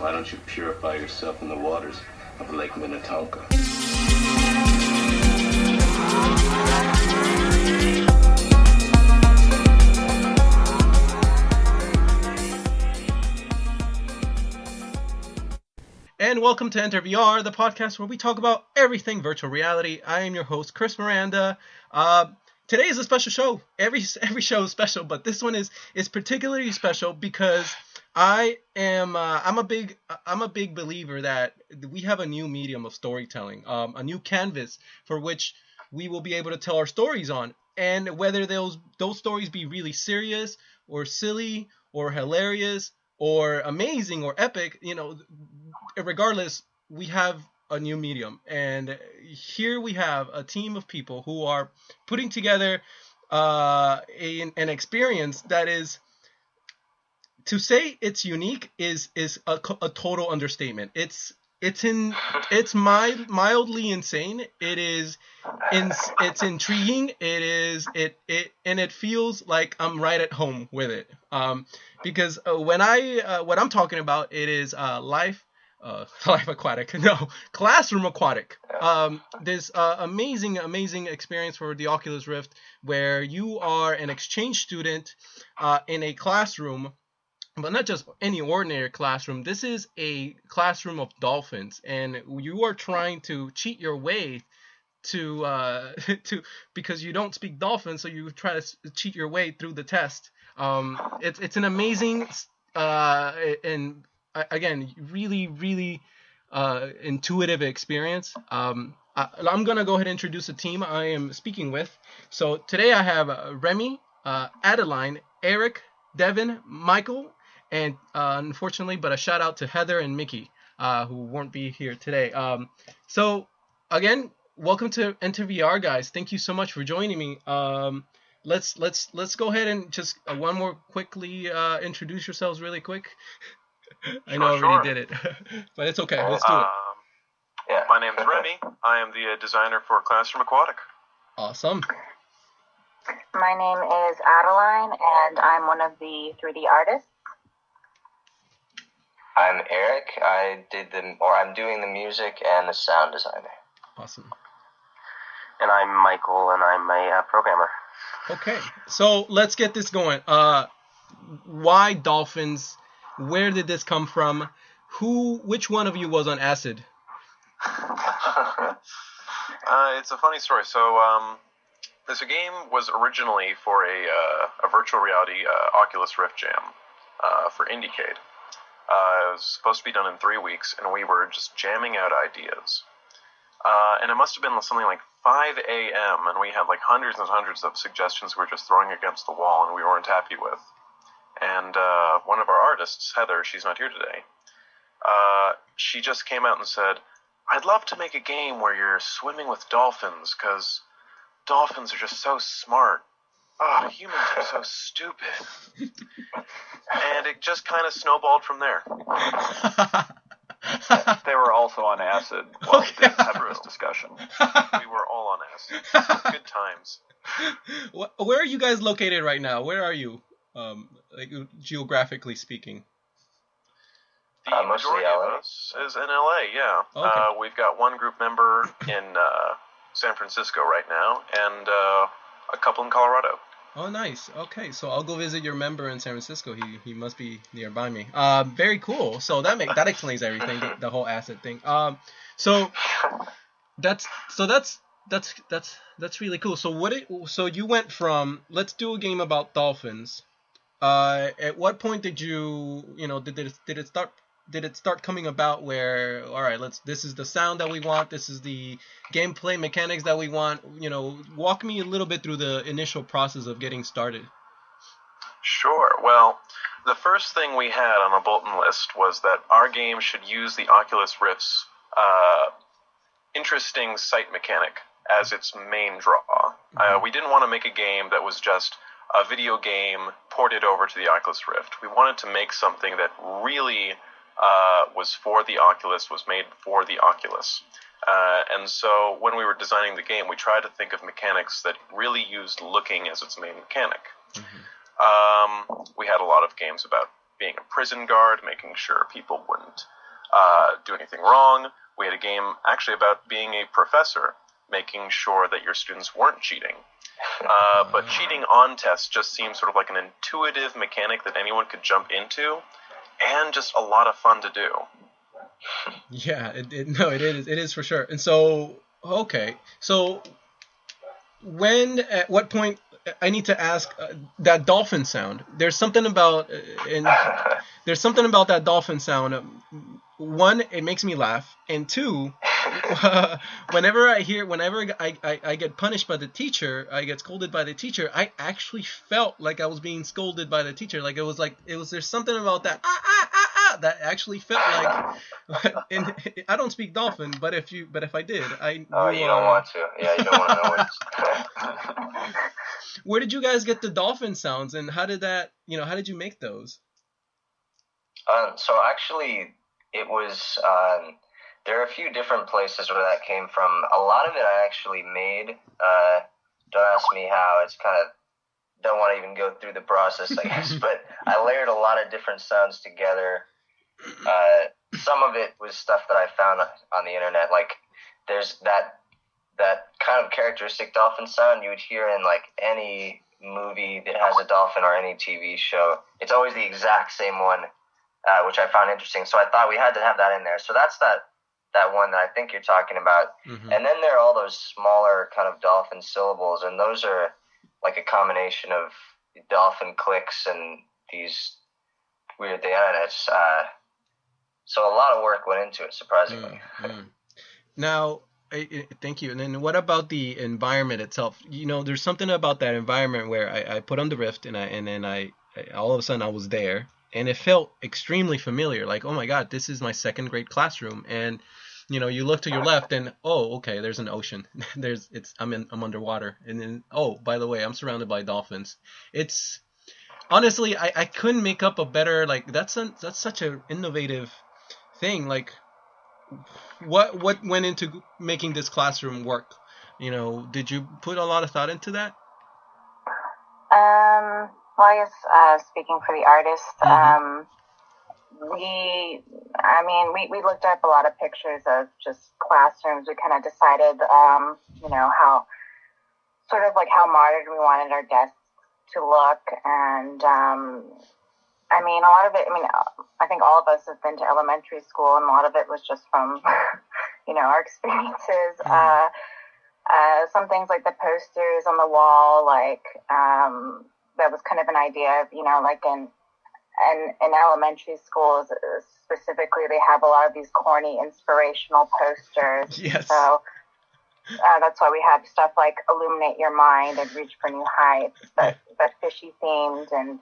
Why don't you purify yourself in the waters of Lake Minnetonka? And welcome to EnterVR, the podcast where we talk about everything virtual reality. I am your host, Chris Miranda. Today is a special show. Every show is special, but this one is particularly special because I'm a big believer that we have a new medium of storytelling, a new canvas for which we will be able to tell our stories on. And whether those stories be really serious or silly or hilarious or amazing or epic, regardless, we have a new medium. And here we have a team of people who are putting together an experience that is, to say it's unique is a total understatement. It's mildly insane. It's intriguing. And it feels like I'm right at home with it. Because what I'm talking about, it is Life Aquatic. No, Classroom Aquatic. This amazing experience for the Oculus Rift, where you are an exchange student in a classroom, but not just any ordinary classroom. This is a classroom of dolphins, and you are trying to cheat your way to because you don't speak dolphin, so you try to cheat your way through the test. It's an amazing and again really intuitive experience. I'm gonna go ahead and introduce the team I am speaking with. So today I have Remy, Adeline, Eric, Devin, Michael, and unfortunately, but a shout out to Heather and Mickey, who won't be here today. So again, welcome to EnterVR, guys. Thank you so much for joining me. Let's go ahead and just one more quickly introduce yourselves really quick. I know I already did it, but it's okay. Let's do it. Yeah. My name is Remy. I am the designer for Classroom Aquatic. Awesome. My name is Adeline, and I'm one of the 3D artists. I'm Eric. I'm doing the music and the sound designer. Awesome. And I'm Michael, and I'm a programmer. Okay, so let's get this going. Why dolphins? Where did this come from? Which one of you was on acid? It's a funny story. So, this game was originally for a virtual reality Oculus Rift jam for Indiecade. It was supposed to be done in 3 weeks, and we were just jamming out ideas. And it must have been something like 5 a.m., and we had like hundreds and hundreds of suggestions we were just throwing against the wall and we weren't happy with. And one of our artists, Heather, she's not here today, she just came out and said, I'd love to make a game where you're swimming with dolphins, because dolphins are just so smart. Oh, humans are so stupid. And it just kind of snowballed from there. They were also on acid while they had this discussion. We were all on acid. Good times. Where are you guys located right now? Where are you, geographically speaking? The majority of us is in LA, yeah. Okay. We've got one group member in San Francisco right now, and a couple in Colorado. Oh, nice. Okay, so I'll go visit your member in San Francisco. He must be nearby me. Very cool. So that explains everything, the whole acid thing. So that's really cool. So you went from, let's do a game about dolphins. At what point did you did it start coming about where, all right, this is the sound that we want, this is the gameplay mechanics that we want, walk me a little bit through the initial process of getting started. Sure. Well, the first thing we had on a bulletin list was that our game should use the Oculus Rift's interesting sight mechanic as its main draw. Mm-hmm. We didn't want to make a game that was just a video game ported over to the Oculus Rift. We wanted to make something that really was for the Oculus, was made for the Oculus. And so when we were designing the game, we tried to think of mechanics that really used looking as its main mechanic. Mm-hmm. We had a lot of games about being a prison guard, making sure people wouldn't do anything wrong. We had a game actually about being a professor, making sure that your students weren't cheating. But cheating on tests just seems sort of like an intuitive mechanic that anyone could jump into, and just a lot of fun to do. Yeah, it is for sure. And so, okay, so at what point, I need to ask that dolphin sound. There's something about that dolphin sound. One, it makes me laugh, and two, whenever I get punished by the teacher, I get scolded by the teacher, I actually felt like I was being scolded by the teacher. Like there's something about that that actually felt like. And I don't speak dolphin, but if I did, I. Oh, you don't want to. Yeah, you don't want to know what. Where did you guys get the dolphin sounds, and how did you make those? So actually, it was. There are a few different places where that came from. A lot of it I actually made. Don't ask me how. It's kind of don't want to even go through the process, I guess. But I layered a lot of different sounds together. Some of it was stuff that I found on the internet. Like there's that kind of characteristic dolphin sound you would hear in like any movie that has a dolphin or any TV show. It's always the exact same one, which I found interesting. So I thought we had to have that in there. So that's that one that I think you're talking about. Mm-hmm. And then there are all those smaller kind of dolphin syllables, and those are like a combination of dolphin clicks and these weird things. It's so a lot of work went into it, surprisingly. Mm-hmm. Now, thank you. And then what about the environment itself? There's something about that environment where I put on the Rift and then I all of a sudden I was there, and it felt extremely familiar. Like, oh my God, this is my second grade classroom. And you look to your left and okay, there's an ocean. I'm underwater. And then by the way, I'm surrounded by dolphins. It's honestly I couldn't make up a better, like that's such an innovative thing. Like what went into making this classroom work? Did you put a lot of thought into that? Well, I guess speaking for the artist, Mm-hmm. we looked up a lot of pictures of just classrooms. We kind of decided, how sort of like how modern we wanted our desks to look, and a lot of it. I think all of us have been to elementary school, and a lot of it was just from, our experiences. Mm-hmm. Some things like the posters on the wall, like that was kind of an idea of, like in elementary schools specifically, they have a lot of these corny inspirational posters. Yes. So that's why we have stuff like illuminate your mind and reach for new heights, but fishy themed. And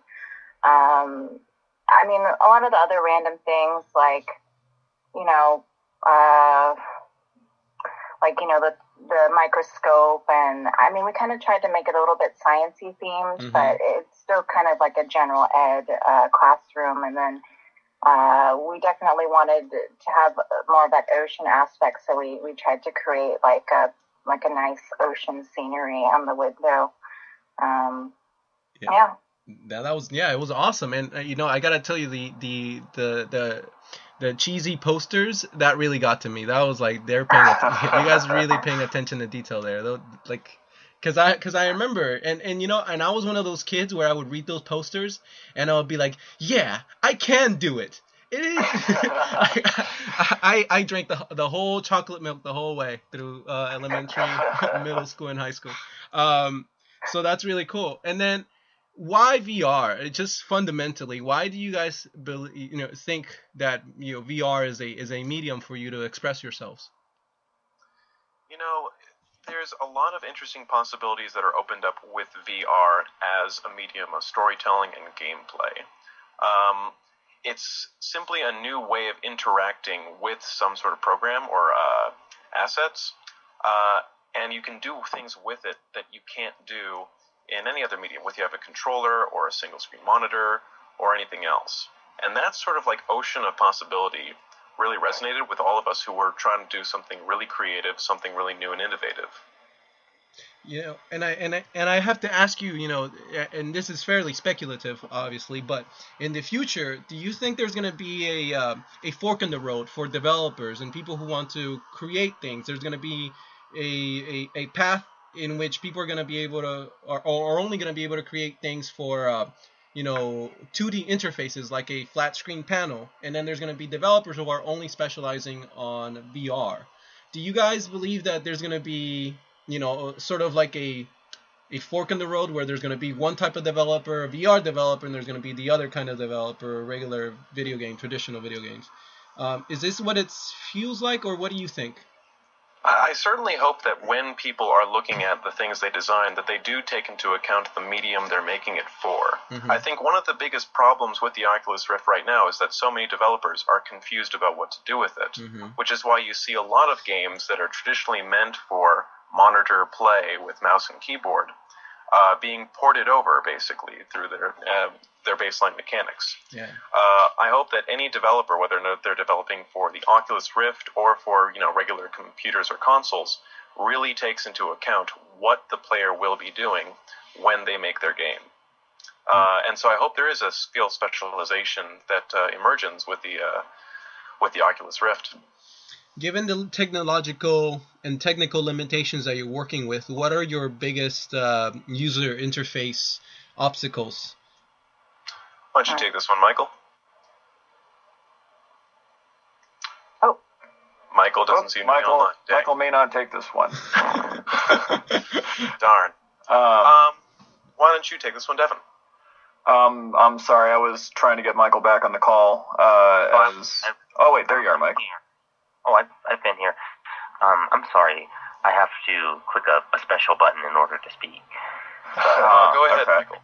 a lot of the other random things like, the microscope, and we kind of tried to make it a little bit sciencey themed, mm-hmm. but it's still kind of like a general ed classroom. And then we definitely wanted to have more of that ocean aspect, so we tried to create like a nice ocean scenery on the window. Yeah. It was awesome. And I gotta tell you, the cheesy posters, that really got to me. That was like, you guys really paying attention to detail there. Like, cause I remember, and I was one of those kids where I would read those posters and I would be like, yeah, I can do it. It is. I drank the whole chocolate milk the whole way through elementary, middle school, and high school. So that's really cool. And then, why VR? Just fundamentally, why do you guys think that VR is a medium for you to express yourselves? There's a lot of interesting possibilities that are opened up with VR as a medium of storytelling and gameplay. It's simply a new way of interacting with some sort of program or assets, and you can do things with it that you can't do in any other medium, whether you have a controller or a single screen monitor or anything else. And that sort of like ocean of possibility really resonated with all of us who were trying to do something really creative, something really new and innovative. You know, and I have to ask you, you know, and this is fairly speculative, obviously, but in the future, do you think there's going to be a fork in the road for developers and people who want to create things? There's going to be a path in which people are going to be able to, or only going to be able to create things for, you know, 2D interfaces like a flat screen panel, and then there's going to be developers who are only specializing on VR. Do you guys believe that there's going to be, you know, sort of like a fork in the road where there's going to be one type of developer, a VR developer, and there's going to be the other kind of developer, regular video game, traditional video games? Is this what it feels like, or what do you think? I certainly hope that when people are looking at the things they design, that they do take into account the medium they're making it for. Mm-hmm. I think one of the biggest problems with the Oculus Rift right now is that so many developers are confused about what to do with it, Mm-hmm. which is why you see a lot of games that are traditionally meant for monitor play with mouse and keyboard being ported over, basically, through their baseline mechanics. Yeah. I hope that any developer, whether or not they're developing for the Oculus Rift or for, you know, regular computers or consoles, really takes into account what the player will be doing when they make their game. And so I hope there is a skill specialization that emerges with the Oculus Rift. Given the technological and technical limitations that you're working with, what are your biggest user interface obstacles? Why don't you take this one, Michael? Oh. Michael doesn't seem to be online. Dang. Michael may not take this one. Darn. Why don't you take this one, Devin? I'm sorry, I was trying to get Michael back on the call. Oh, wait, there you are, Michael. Oh, I've been here. I'm sorry. I have to click a special button in order to speak. Go ahead, okay. Michael.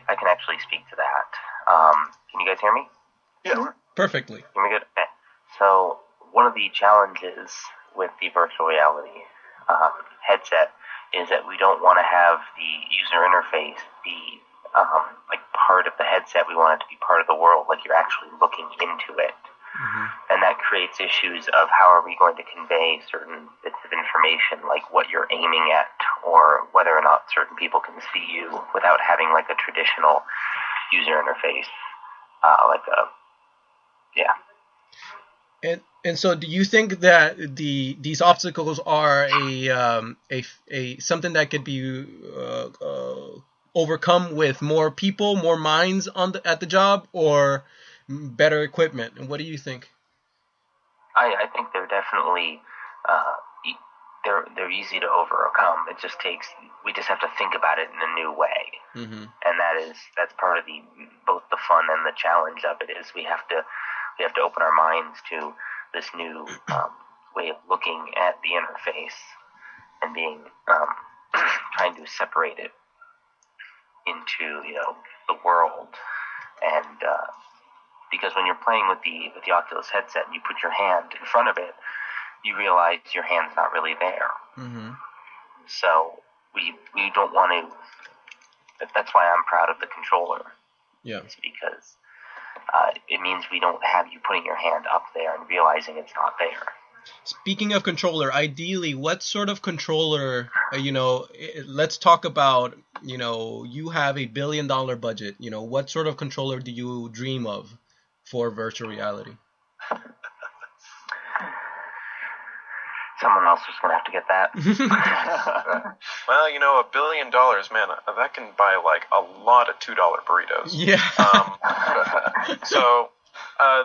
I can actually speak to that. Can you guys hear me? Yeah. Perfectly. Hear me good? Okay. So, one of the challenges with the virtual reality headset is that we don't want to have the user interface be like part of the headset. We want it to be part of the world, like you're actually looking into it. Mm-hmm. And that creates issues of how are we going to convey certain bits of information, like what you're aiming at, or whether or not certain people can see you without having like a traditional user interface, And so, do you think that these obstacles are a something that could be overcome with more people, more minds at the job, or better equipment? And what do you think? I think they're definitely they're easy to overcome. It just we just have to think about it in a new way, Mm-hmm. and that's part of both the fun and the challenge of it. Is we have to open our minds to this new way of looking at the interface and being trying to separate it into the world, and because when you're playing with the Oculus headset and you put your hand in front of it, you realize your hand's not really there. Mm-hmm. So we don't want to. That's why I'm proud of the controller. Yeah. It's because it means we don't have you putting your hand up there and realizing it's not there. Speaking of controller, ideally, what sort of controller, let's talk about, you have $1 billion budget. What sort of controller do you dream of for virtual reality? Someone else is going to have to get that. Well, $1 billion, man, that can buy like a lot of $2 burritos. Yeah. So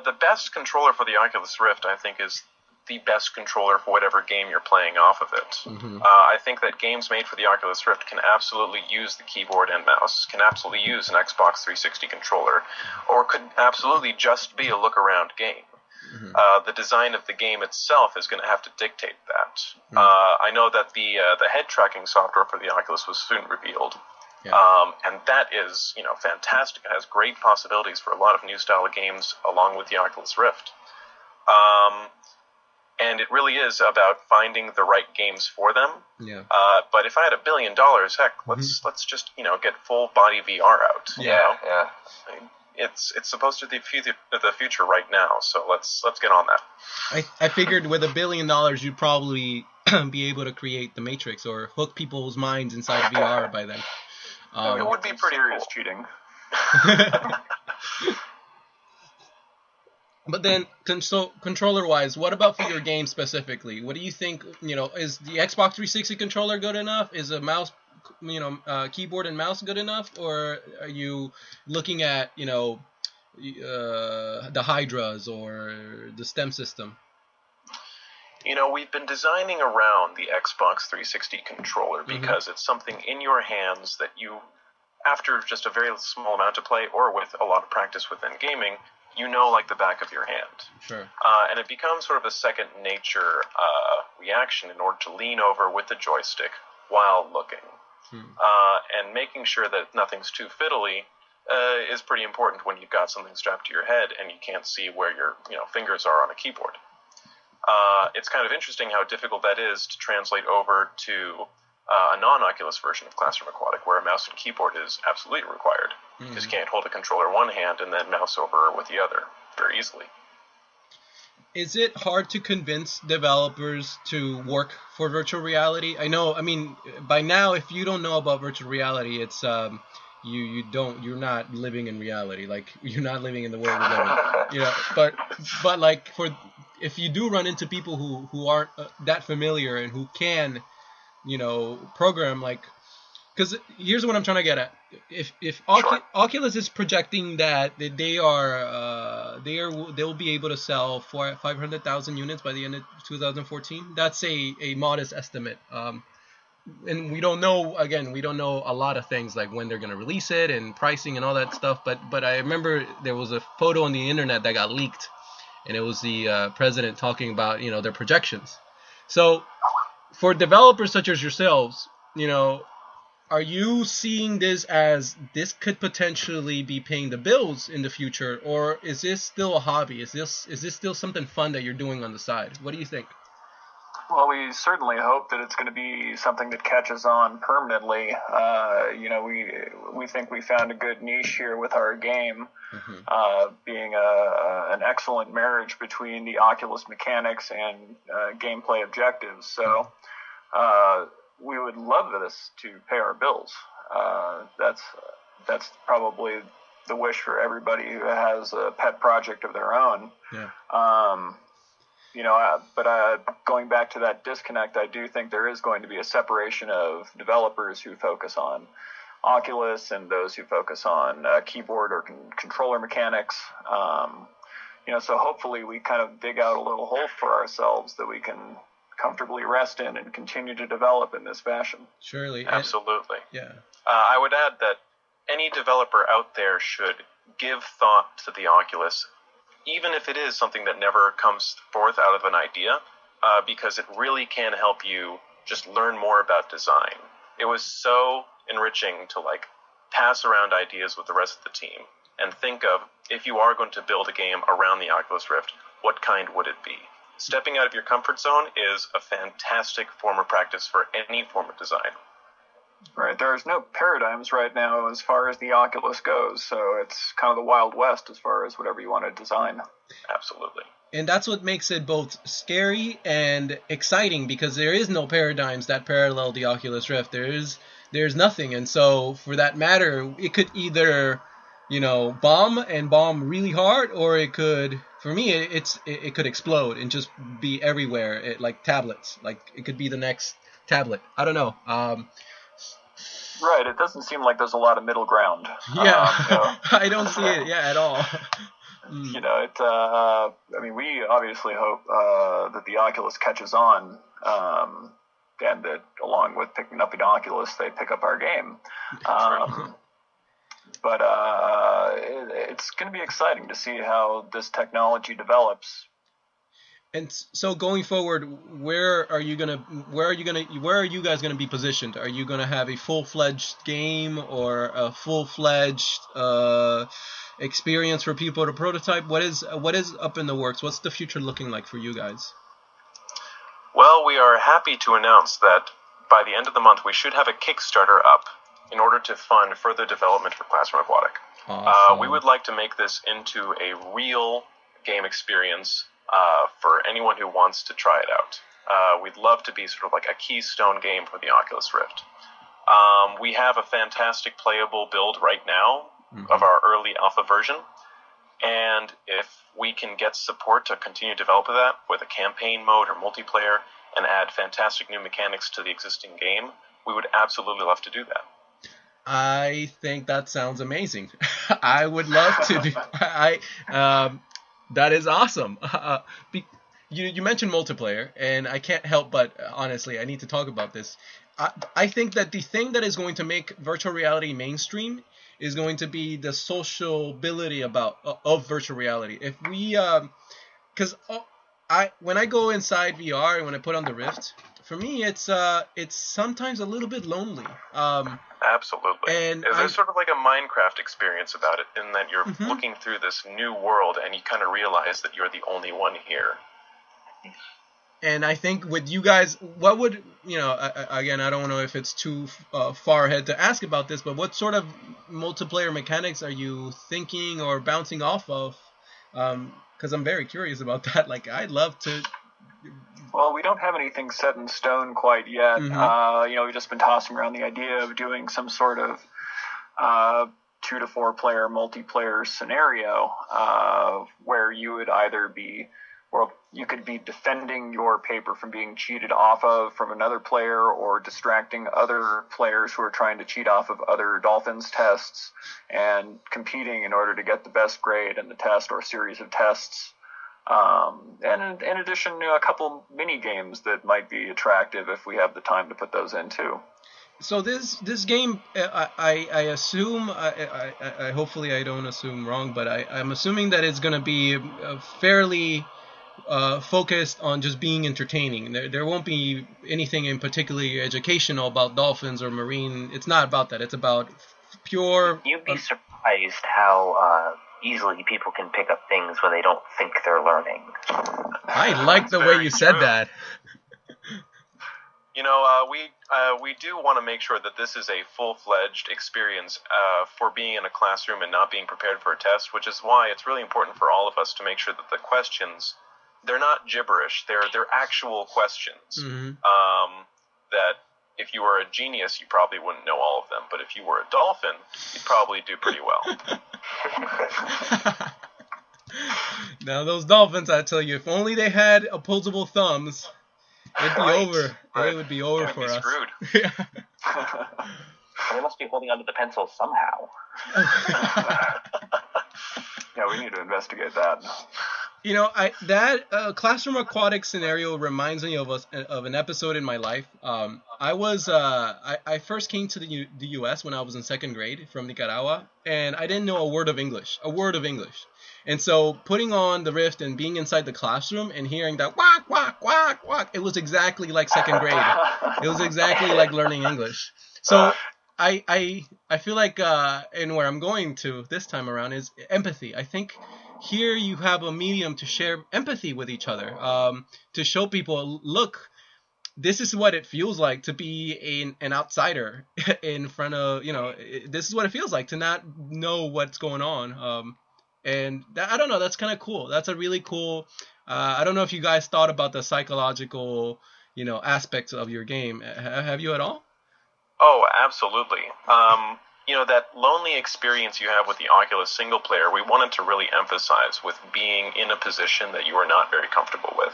the best controller for the Oculus Rift, I think, is the best controller for whatever game you're playing off of it. Mm-hmm. I think that games made for the Oculus Rift can absolutely use the keyboard and mouse, can absolutely use an Xbox 360 controller, or could absolutely just be a look-around game. Mm-hmm. The design of the game itself is going to have to dictate that. Mm-hmm. I know that the head tracking software for the Oculus was soon revealed. Yeah. And that is, fantastic. It has great possibilities for a lot of new style of games along with the Oculus Rift. And it really is about finding the right games for them. Yeah. But if I had $1 billion, heck, let's just get full body VR out. Yeah. I mean, it's supposed to be the future right now, so let's get on that. I figured with $1 billion, you'd probably be able to create the Matrix or hook people's minds inside VR by then. It would be pretty serious cool. cheating. But then, so controller-wise, what about for your game specifically? What do you think? Is the Xbox 360 controller good enough? Is a mouse, keyboard and mouse good enough, or are you looking at, the Hydras or the STEM system? We've been designing around the Xbox 360 controller because it's something in your hands that you, after just a very small amount of play or with a lot of practice within gaming, like the back of your hand. Sure. And it becomes sort of a second nature reaction in order to lean over with the joystick while looking. And making sure that nothing's too fiddly is pretty important when you've got something strapped to your head and you can't see where your fingers are on a keyboard. It's kind of interesting how difficult that is to translate over to a non-Oculus version of Classroom Aquatic, where a mouse and keyboard is absolutely required, because you can't hold a controller one hand and then mouse over with the other very easily. Is it hard to convince developers to work for virtual reality? By now, if you don't know about virtual reality, it's you're not living in reality. Like, you're not living in the world we live in. But like, if you do run into people who aren't that familiar and who can, program, like, because here's what I'm trying to get at. If Oculus is projecting that they'll be able to sell 500,000 units by the end of 2014, that's a modest estimate. And we don't know a lot of things, like when they're going to release it and pricing and all that stuff. But I remember there was a photo on the internet that got leaked, and it was the president talking about, their projections. So for developers such as yourselves, are you seeing this as this could potentially be paying the bills in the future, or is this still a hobby? Is this still something fun that you're doing on the side? What do you think? Well, we certainly hope that it's going to be something that catches on permanently. We think we found a good niche here with our game, being an excellent marriage between the Oculus mechanics and gameplay objectives. So we would love this to pay our bills. That's probably the wish for everybody who has a pet project of their own. Yeah. But going back to that disconnect, I do think there is going to be a separation of developers who focus on Oculus and those who focus on keyboard or controller mechanics. So hopefully we kind of dig out a little hole for ourselves that we can comfortably rest in and continue to develop in this fashion. Surely. Absolutely. Yeah. I would add that any developer out there should give thought to the Oculus, even if it is something that never comes forth out of an idea, because it really can help you just learn more about design. It was so enriching to pass around ideas with the rest of the team and think of, if you are going to build a game around the Oculus Rift, what kind would it be? Stepping out of your comfort zone is a fantastic form of practice for any form of design. Right, there's no paradigms right now as far as the Oculus goes, so it's kind of the Wild West as far as whatever you want to design. Absolutely. And that's what makes it both scary and exciting, because there is no paradigms that parallel the Oculus Rift. There's nothing, and so for that matter, it could either bomb really hard, or it could, for me, it could explode and just be everywhere, like tablets. Like, it could be the next tablet. I don't know. Right, it doesn't seem like there's a lot of middle ground. Yeah, I don't see it, at all. We obviously hope that the Oculus catches on, and that along with picking up an Oculus, they pick up our game. But it's going to be exciting to see how this technology develops. And so going forward, where are you guys gonna be positioned? Are you gonna have a full-fledged game or a full-fledged experience for people to prototype? What is up in the works? What's the future looking like for you guys? Well, we are happy to announce that by the end of the month, we should have a Kickstarter up in order to fund further development for Classroom Aquatic. Awesome. We would like to make this into a real game experience for anyone who wants to try it out. we'd love to be sort of like a keystone game for the Oculus Rift. We have a fantastic playable build right now of our early alpha version, and if we can get support to continue to develop that with a campaign mode or multiplayer and add fantastic new mechanics to the existing game, we would absolutely love to do that. I think that sounds amazing. I would love to do. That is awesome. You mentioned multiplayer, and I can't help but honestly, I need to talk about this. I think that the thing that is going to make virtual reality mainstream is going to be the sociability of virtual reality. If we, because when I go inside VR and when I put on the Rift, for me it's sometimes a little bit lonely. Absolutely. And there's sort of like a Minecraft experience about it, in that you're looking through this new world and you kind of realize that you're the only one here. And I think with you guys, what would, again, I don't know if it's too far ahead to ask about this, but what sort of multiplayer mechanics are you thinking or bouncing off of? Because I'm very curious about that. Like, I'd love to... Well, we don't have anything set in stone quite yet. We've just been tossing around the idea of doing some sort of 2 to 4 player multiplayer scenario where you would either be... or you could be defending your paper from being cheated off of from another player, or distracting other players who are trying to cheat off of other Dolphins tests, and competing in order to get the best grade in the test or series of tests. And in addition, a couple mini games that might be attractive if we have the time to put those in too. So this game, I assume, I hopefully I don't assume wrong, but I'm assuming that it's going to be fairly focused on just being entertaining. There won't be anything in particularly educational about dolphins or marine. It's not about that. It's about pure... You'd be surprised how easily people can pick up things when they don't think they're learning. I like the way you said that. We do want to make sure that this is a full-fledged experience for being in a classroom and not being prepared for a test, which is why it's really important for all of us to make sure that the questions, they're not gibberish. They're actual questions. That if you were a genius, you probably wouldn't know all of them, but if you were a dolphin, you'd probably do pretty well. Now those dolphins, I tell you, if only they had opposable thumbs, it'd be over. Right. It would be over for us. Screwed. They must be holding onto the pencil somehow. Yeah, we need to investigate that. That Classroom Aquatic scenario reminds me of an episode in my life. I first came to the U.S. when I was in second grade from Nicaragua, and I didn't know a word of English. And so putting on the Rift and being inside the classroom and hearing that whack, whack, whack, whack, it was exactly like second grade. It was exactly like learning English. So I feel like, and where I'm going to this time around is empathy. I think here you have a medium to share empathy with each other, to show people, look, this is what it feels like to be an outsider in front of, this is what it feels like to not know what's going on. And I don't know, that's kind of cool. That's a really cool, I don't know if you guys thought about the psychological, aspects of your game. Have you at all? Oh, absolutely. That lonely experience you have with the Oculus single player, we wanted to really emphasize with being in a position that you are not very comfortable with.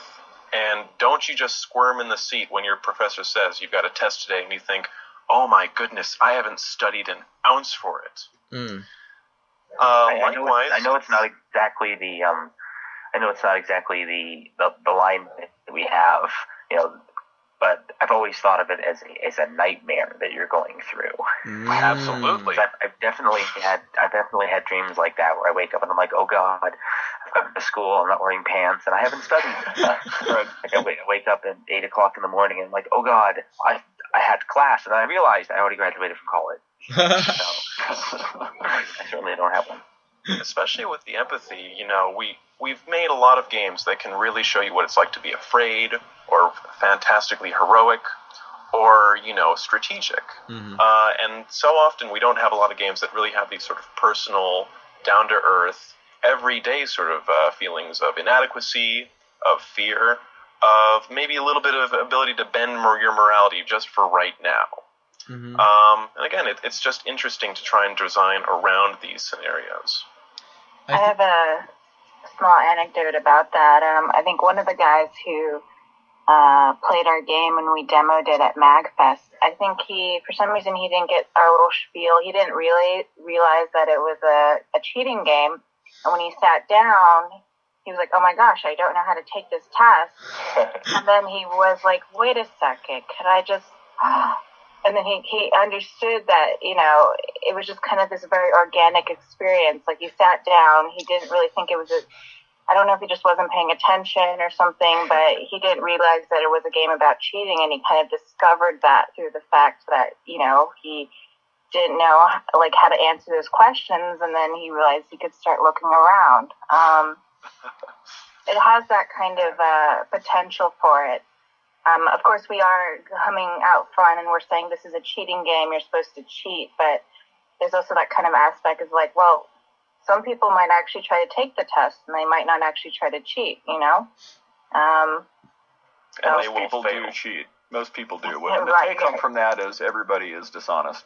And don't you just squirm in the seat when your professor says you've got a test today and you think, oh my goodness, I haven't studied an ounce for it. I know it's not exactly the line that we have, but I've always thought of it as a nightmare that you're going through. Absolutely. I've definitely had dreams like that where I wake up and I'm like, oh God, I've gone to school, I'm not wearing pants, and I haven't studied. Right. Like I wake up at 8 o'clock in the morning and I'm like, oh God, I had class, and I realized I already graduated from college. So, I certainly don't have one. Especially with the empathy, we've made a lot of games that can really show you what it's like to be afraid, or fantastically heroic, or, strategic. And so often we don't have a lot of games that really have these sort of personal, down-to-earth, everyday sort of feelings of inadequacy, of fear, of maybe a little bit of ability to bend your morality just for right now. Mm-hmm. And again, it's just interesting to try and design around these scenarios. I have a small anecdote about that. I think one of the guys who played our game when we demoed it at MagFest, I think for some reason he didn't get our little spiel. He didn't really realize that it was a cheating game. And when he sat down, he was like, oh my gosh, I don't know how to take this test. And then he was like, wait a second, could I just... And then he understood that, it was just kind of this very organic experience. Like, he sat down, he didn't really think it was I don't know if he just wasn't paying attention or something, but he didn't realize that it was a game about cheating, and he kind of discovered that through the fact that, he didn't know, like, how to answer those questions, and then he realized he could start looking around. It has that kind of potential for it. Of course, we are coming out front and we're saying this is a cheating game, you're supposed to cheat, but there's also that kind of aspect of like, well, some people might actually try to take the test and they might not actually try to cheat, And most people do cheat. Most people do. The take-home from that is everybody is dishonest.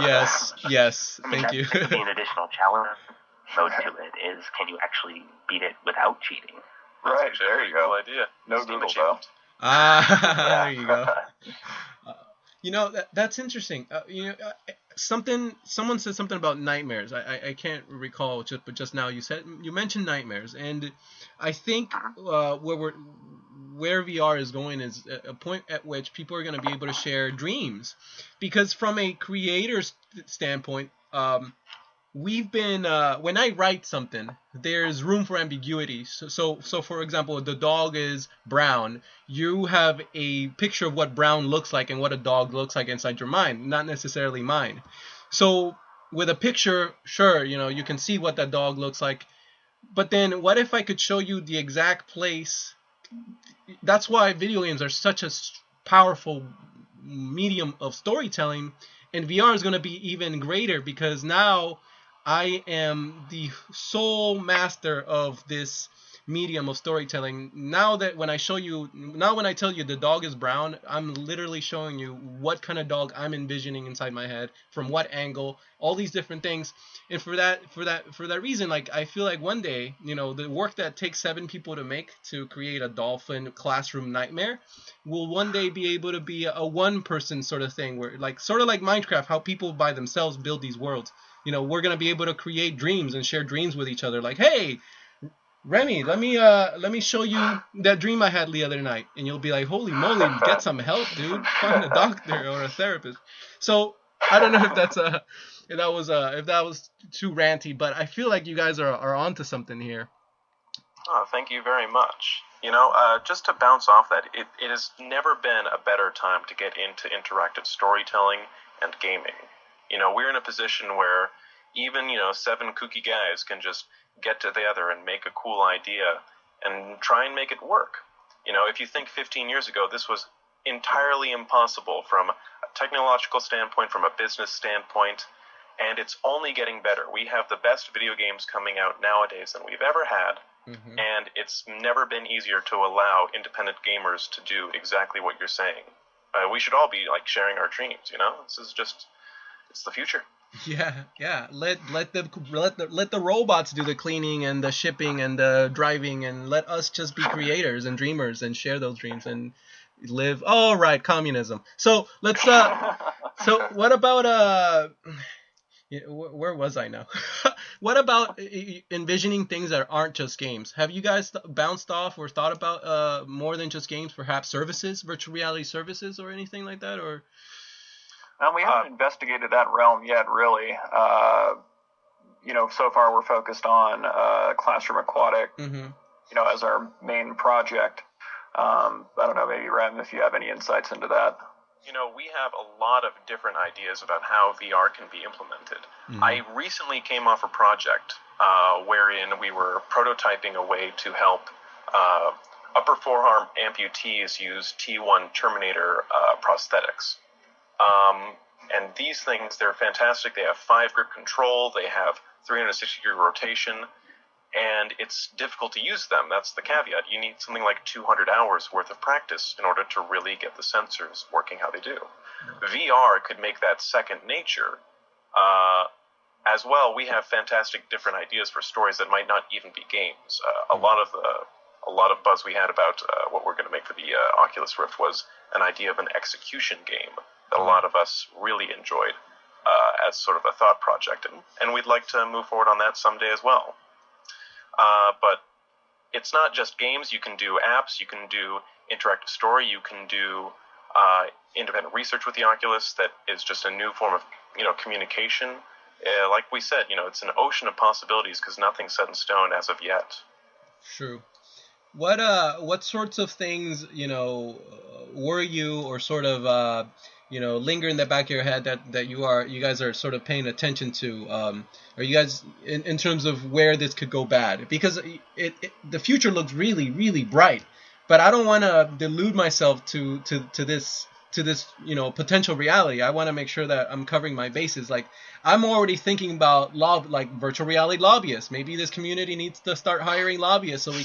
Yes. Yes. Thank you. That could be an additional challenge mode to it is, can you actually beat it without cheating? Right, there you go. Cool idea. No Google, though. There you go. That's interesting. Someone said something about nightmares. I can't recall, but just now you mentioned nightmares, and I think where VR is going is a point at which people are going to be able to share dreams, because from a creator's standpoint, we've been when I write something, there's room for ambiguity. So for example, the dog is brown. You have a picture of what brown looks like and what a dog looks like inside your mind, not necessarily mine. So with a picture, sure, you can see what that dog looks like. But then what if I could show you the exact place? That's why video games are such a powerful medium of storytelling, and VR is going to be even greater, because now I am the sole master of this medium of storytelling. Now when I tell you the dog is brown, I'm literally showing you what kind of dog I'm envisioning inside my head, from what angle, all these different things. And for that reason, like, I feel like one day, the work that takes 7 people to make to create a Dolphin classroom nightmare will one day be able to be a one-person sort of thing, where sort of like Minecraft, how people by themselves build these worlds. We're gonna be able to create dreams and share dreams with each other. Like, hey, Remy, let me show you that dream I had the other night, and you'll be like, holy moly, get some help, dude. Find a doctor or a therapist. So I don't know if that was too ranty, but I feel like you guys are onto something here. Oh, thank you very much. Just to bounce off that, it has never been a better time to get into interactive storytelling and gaming. We're in a position where even, 7 kooky guys can just get together and make a cool idea and try and make it work. If you think 15 years ago, this was entirely impossible from a technological standpoint, from a business standpoint, and it's only getting better. We have the best video games coming out nowadays than we've ever had, and it's never been easier to allow independent gamers to do exactly what you're saying. We should all be, sharing our dreams, This is just... it's the future. Yeah. Let the robots do the cleaning and the shipping and the driving, and let us just be creators and dreamers and share those dreams and live. Oh, right, communism. So let's. So what about where was I now? What about envisioning things that aren't just games? Have you guys bounced off or thought about more than just games? Perhaps services, virtual reality services, or anything like that, or? We haven't investigated that realm yet, really. So far we're focused on Classroom Aquatic, as our main project. I don't know, maybe Rem, if you have any insights into that. We have a lot of different ideas about how VR can be implemented. I recently came off a project wherein we were prototyping a way to help upper forearm amputees use T1 Terminator prosthetics. And these things, they're fantastic. They have 5 grip control, they have 360-degree rotation, and it's difficult to use them. That's the caveat. You need something like 200 hours worth of practice in order to really get the sensors working how they do. VR could make that second nature. As well, we have fantastic different ideas for stories that might not even be games. A lot of buzz we had about what we're going to make for the Oculus Rift was an idea of an execution game that a lot of us really enjoyed as sort of a thought project, and we'd like to move forward on that someday as well. But it's not just games. You can do apps, you can do interactive story, you can do independent research with the Oculus that is just a new form of communication. Like we said, it's an ocean of possibilities because nothing's set in stone as of yet. True. What sorts of things worry you or sort of linger in the back of your head that you guys are sort of paying attention to? Are you guys in terms of where this could go bad? Because the future looks really, really bright, but I don't want to delude myself to this potential reality. I want to make sure that I'm covering my bases. Like, I'm already thinking about virtual reality lobbyists. Maybe this community needs to start hiring lobbyists so we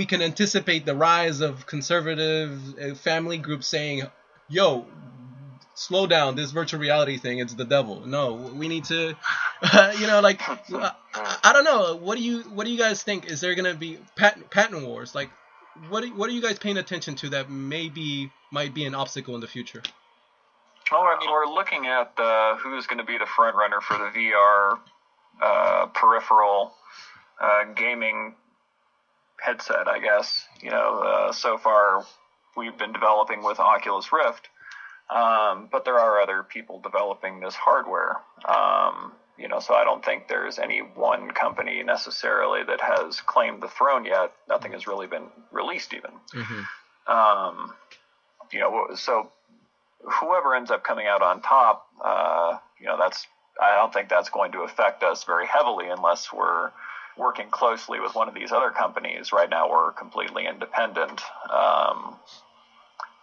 can anticipate the rise of conservative family groups saying, yo, slow down, this virtual reality thing, it's the devil. No, we need to, I don't know. What do you guys think? Is there going to be patent wars? Like, what are you guys paying attention to that might be an obstacle in the future? Well, I mean, we're looking at who's going to be the front runner for the VR peripheral gaming headset, I guess. So far we've been developing with Oculus Rift, but there are other people developing this hardware. So I don't think there's any one company necessarily that has claimed the throne yet. Nothing has really been released even. Mm-hmm. So whoever ends up coming out on top, I don't think that's going to affect us very heavily unless we're working closely with one of these other companies. Right now we're completely independent.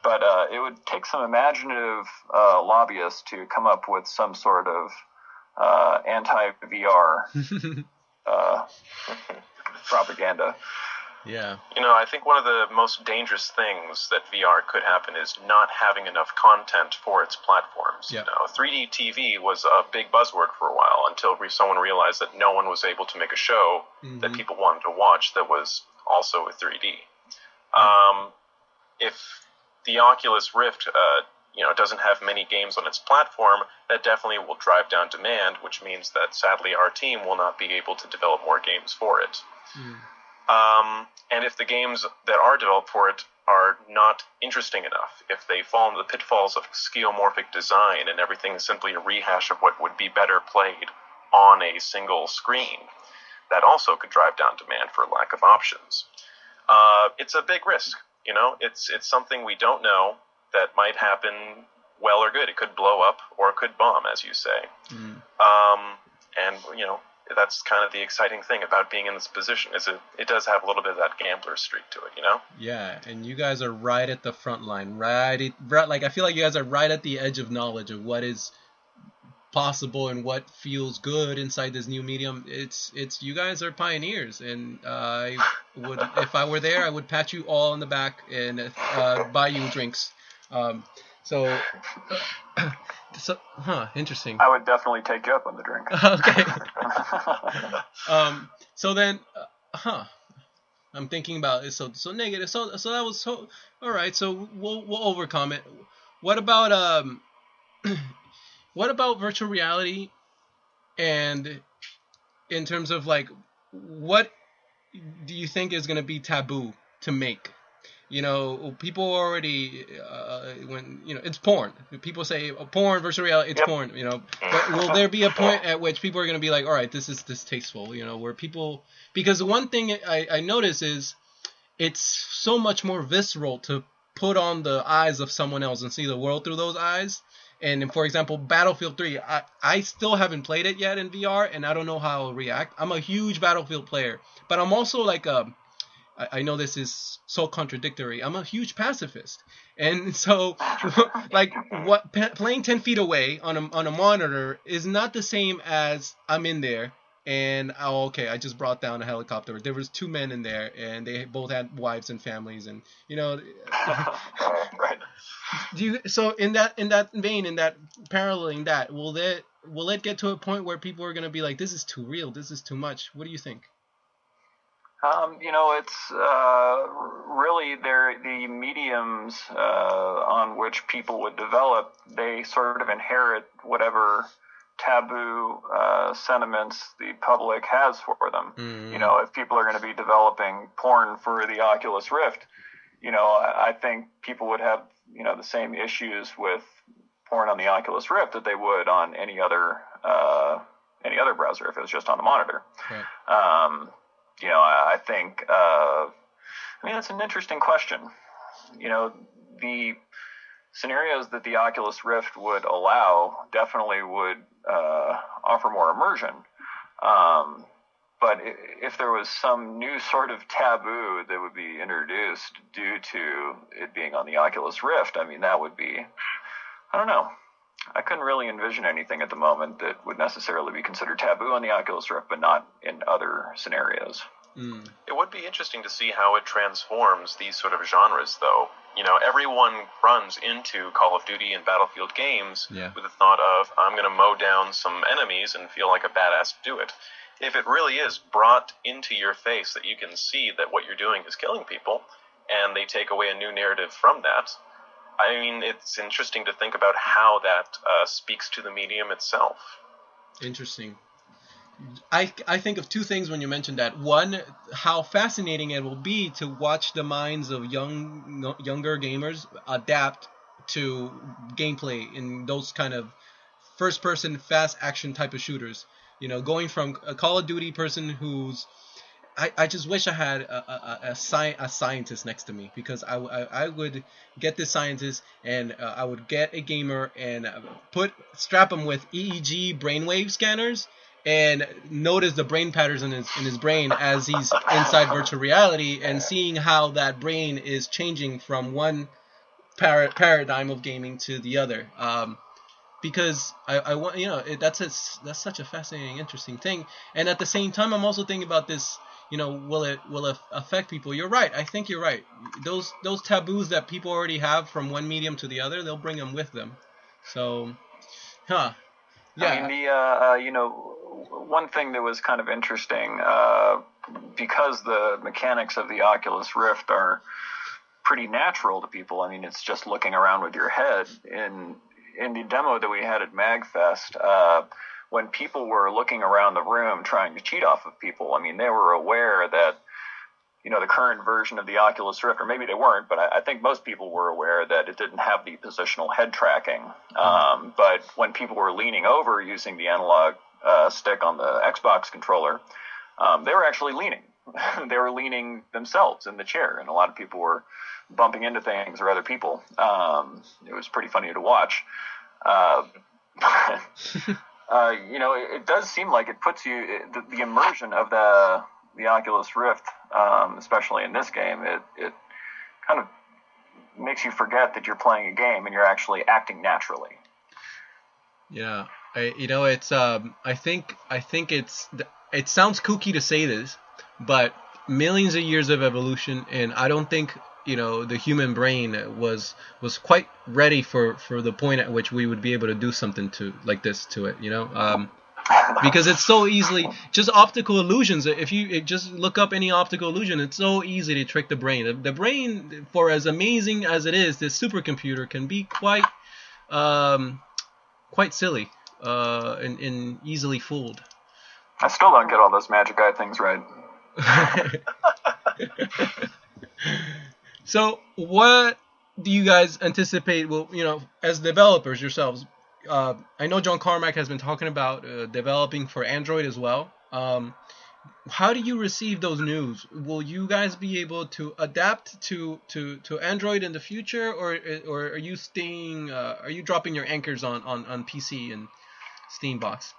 But it would take some imaginative lobbyists to come up with some sort of anti-VR propaganda. Yeah. I think one of the most dangerous things that VR could happen is not having enough content for its platforms. Yeah. 3D TV was a big buzzword for a while until someone realized that no one was able to make a show that people wanted to watch that was also 3D. If the Oculus Rift doesn't have many games on its platform, that definitely will drive down demand, which means that sadly our team will not be able to develop more games for it. And if the games that are developed for it are not interesting enough, if they fall into the pitfalls of skeuomorphic design and everything is simply a rehash of what would be better played on a single screen, that also could drive down demand for lack of options. It's a big risk. It's something we don't know that might happen well or good. It could blow up or it could bomb, as you say. And that's kind of the exciting thing about being in this position, is it does have a little bit of that gambler streak to it, Yeah, and you guys are right at the front line, right, I feel like you guys are right at the edge of knowledge of what is possible and what feels good inside this new medium. It's you guys are pioneers, and I would, if I were there, I would pat you all on the back and buy you drinks. Interesting. I would definitely take you up on the drink. Okay. So then, I'm thinking about it. So negative. So that was so. All right. So we'll overcome it. What about virtual reality? And in terms of what do you think is going to be taboo to make? People already, it's porn. People say porn, virtual reality, it's porn, But will there be a point at which people are going to be like, all right, this is distasteful, where people, because the one thing I notice is it's so much more visceral to put on the eyes of someone else and see the world through those eyes. And for example, Battlefield 3, I still haven't played it yet in VR, and I don't know how I'll react. I'm a huge Battlefield player, but I'm also I know this is so contradictory. I'm a huge pacifist, and so playing 10 feet away on a monitor is not the same as I'm in there and okay, I just brought down a helicopter. There was 2 men in there, and they both had wives and families, and Right. So in that vein, in that paralleling that, will it get to a point where people are gonna be like, this is too real, this is too much? What do you think? It's really the mediums on which people would develop. They sort of inherit whatever taboo sentiments the public has for them. If people are going to be developing porn for the Oculus Rift, I think people would have the same issues with porn on the Oculus Rift that they would on any other browser if it was just on the monitor. Right. I think that's an interesting question. The scenarios that the Oculus Rift would allow definitely would offer more immersion. But if there was some new sort of taboo that would be introduced due to it being on the Oculus Rift, that would be, I don't know. I couldn't really envision anything at the moment that would necessarily be considered taboo on the Oculus Rift, but not in other scenarios. It would be interesting to see how it transforms these sort of genres, though. Everyone runs into Call of Duty and Battlefield games with the thought of, I'm going to mow down some enemies and feel like a badass to do it. If it really is brought into your face that you can see that what you're doing is killing people, and they take away a new narrative from that, it's interesting to think about how that speaks to the medium itself. Interesting. I think of 2 things when you mentioned that. One, how fascinating it will be to watch the minds of younger gamers adapt to gameplay in those kind of first-person, fast action type of shooters. Going from a Call of Duty person who's... I just wish I had a scientist next to me, because I would get this scientist, and I would get a gamer and strap him with EEG brainwave scanners and notice the brain patterns in his brain as he's inside virtual reality, and seeing how that brain is changing from one paradigm of gaming to the other. Because I want, that's such a fascinating, interesting thing. And at the same time, I'm also thinking about this. Will it affect people? You're right. I think you're right. Those taboos that people already have from one medium to the other, they'll bring them with them. So, yeah. One thing that was kind of interesting, because the mechanics of the Oculus Rift are pretty natural to people. It's just looking around with your head. In the demo that we had at MagFest, when people were looking around the room trying to cheat off of people, they were aware that, the current version of the Oculus Rift, or maybe they weren't, but I think most people were aware that it didn't have the positional head tracking. But when people were leaning over using the analog stick on the Xbox controller, they were actually leaning. They were leaning themselves in the chair, and a lot of people were bumping into things or other people. It was pretty funny to watch. It does seem like it puts you, the immersion of the Oculus Rift, especially in this game, it kind of makes you forget that you're playing a game and you're actually acting naturally. Yeah, it's I think it sounds kooky to say this, but millions of years of evolution, and I don't think the human brain was quite ready for the point at which we would be able to do something like this to it, because it's so easily just optical illusions. If you just look up any optical illusion, it's so easy to trick the brain. The brain, for as amazing as it is, this supercomputer can be quite silly and easily fooled. I still don't get all those magic eye things right. So what do you guys anticipate as developers yourselves? I know John Carmack has been talking about developing for Android as well. How do you receive those news? Will you guys be able to adapt to Android in the future, or are you dropping your anchors on PC and Steambox?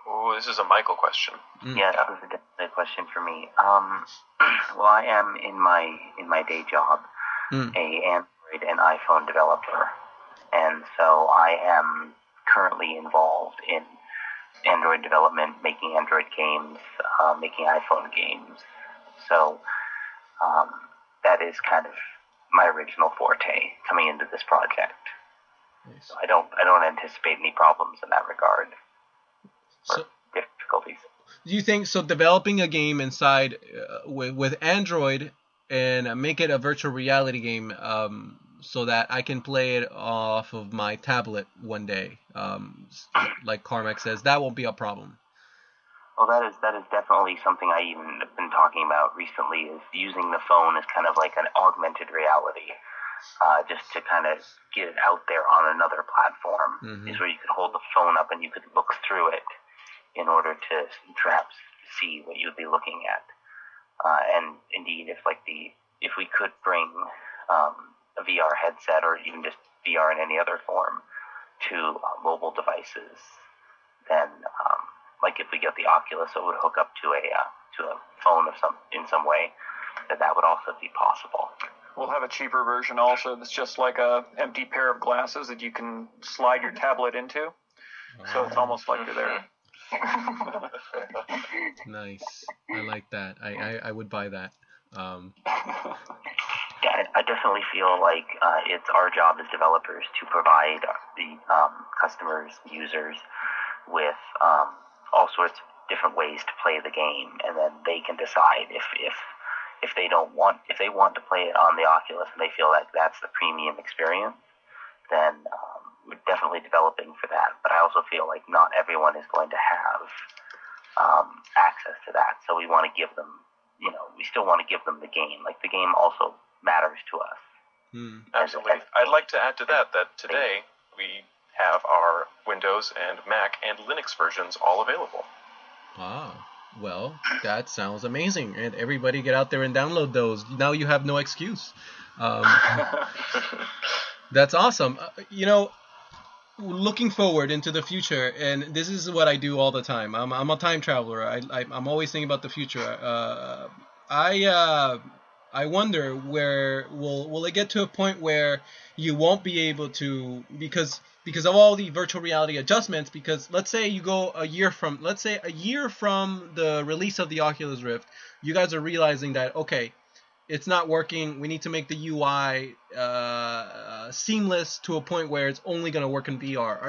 Oh, this is a Michael question. Yeah, that was a good question for me. Well, I am in my day job a Android and iPhone developer, and so I am currently involved in Android development, making Android games, making iPhone games. So that is kind of my original forte coming into this project. Nice. So I don't anticipate any problems in that regard or difficulties. Do you think so? Developing a game inside with Android and make it a virtual reality game, so that I can play it off of my tablet one day, like Carmack says, that won't be a problem. Well, that is definitely something I even have been talking about recently, is using the phone as kind of like an augmented reality, just to kind of get it out there on another platform, is where you could hold the phone up and you could look through it in order to perhaps see what you would be looking at. And indeed, if we could bring a VR headset, or even just VR in any other form, to mobile devices, then like if we get the Oculus, it would hook up to a phone in some way, that would also be possible. We'll have a cheaper version also that's just like a empty pair of glasses that you can slide your tablet into. So it's almost like you're there. Nice. I like that. I would buy that. Yeah, I definitely feel like it's our job as developers to provide the customers, users, with all sorts of different ways to play the game, and then they can decide if they want to play it on the Oculus and they feel like that's the premium experience, then we're definitely developing for that. But I also feel like not everyone is going to have access to that, so we want to give them, we still want to give them the game. Like, the game also matters to us. Absolutely. I'd like to add to that today we have our Windows and Mac and Linux versions all available. Wow. Well, that sounds amazing. And everybody get out there and download those. Now you have no excuse. That's awesome. Looking forward into the future, and this is what I do all the time. I'm a time traveler. I'm always thinking about the future. I wonder where will it get to a point where you won't be able to, because of all the virtual reality adjustments, because let's say you go a year from the release of the Oculus Rift, you guys are realizing that, okay, it's not working, we need to make the UI seamless to a point where it's only going to work in VR.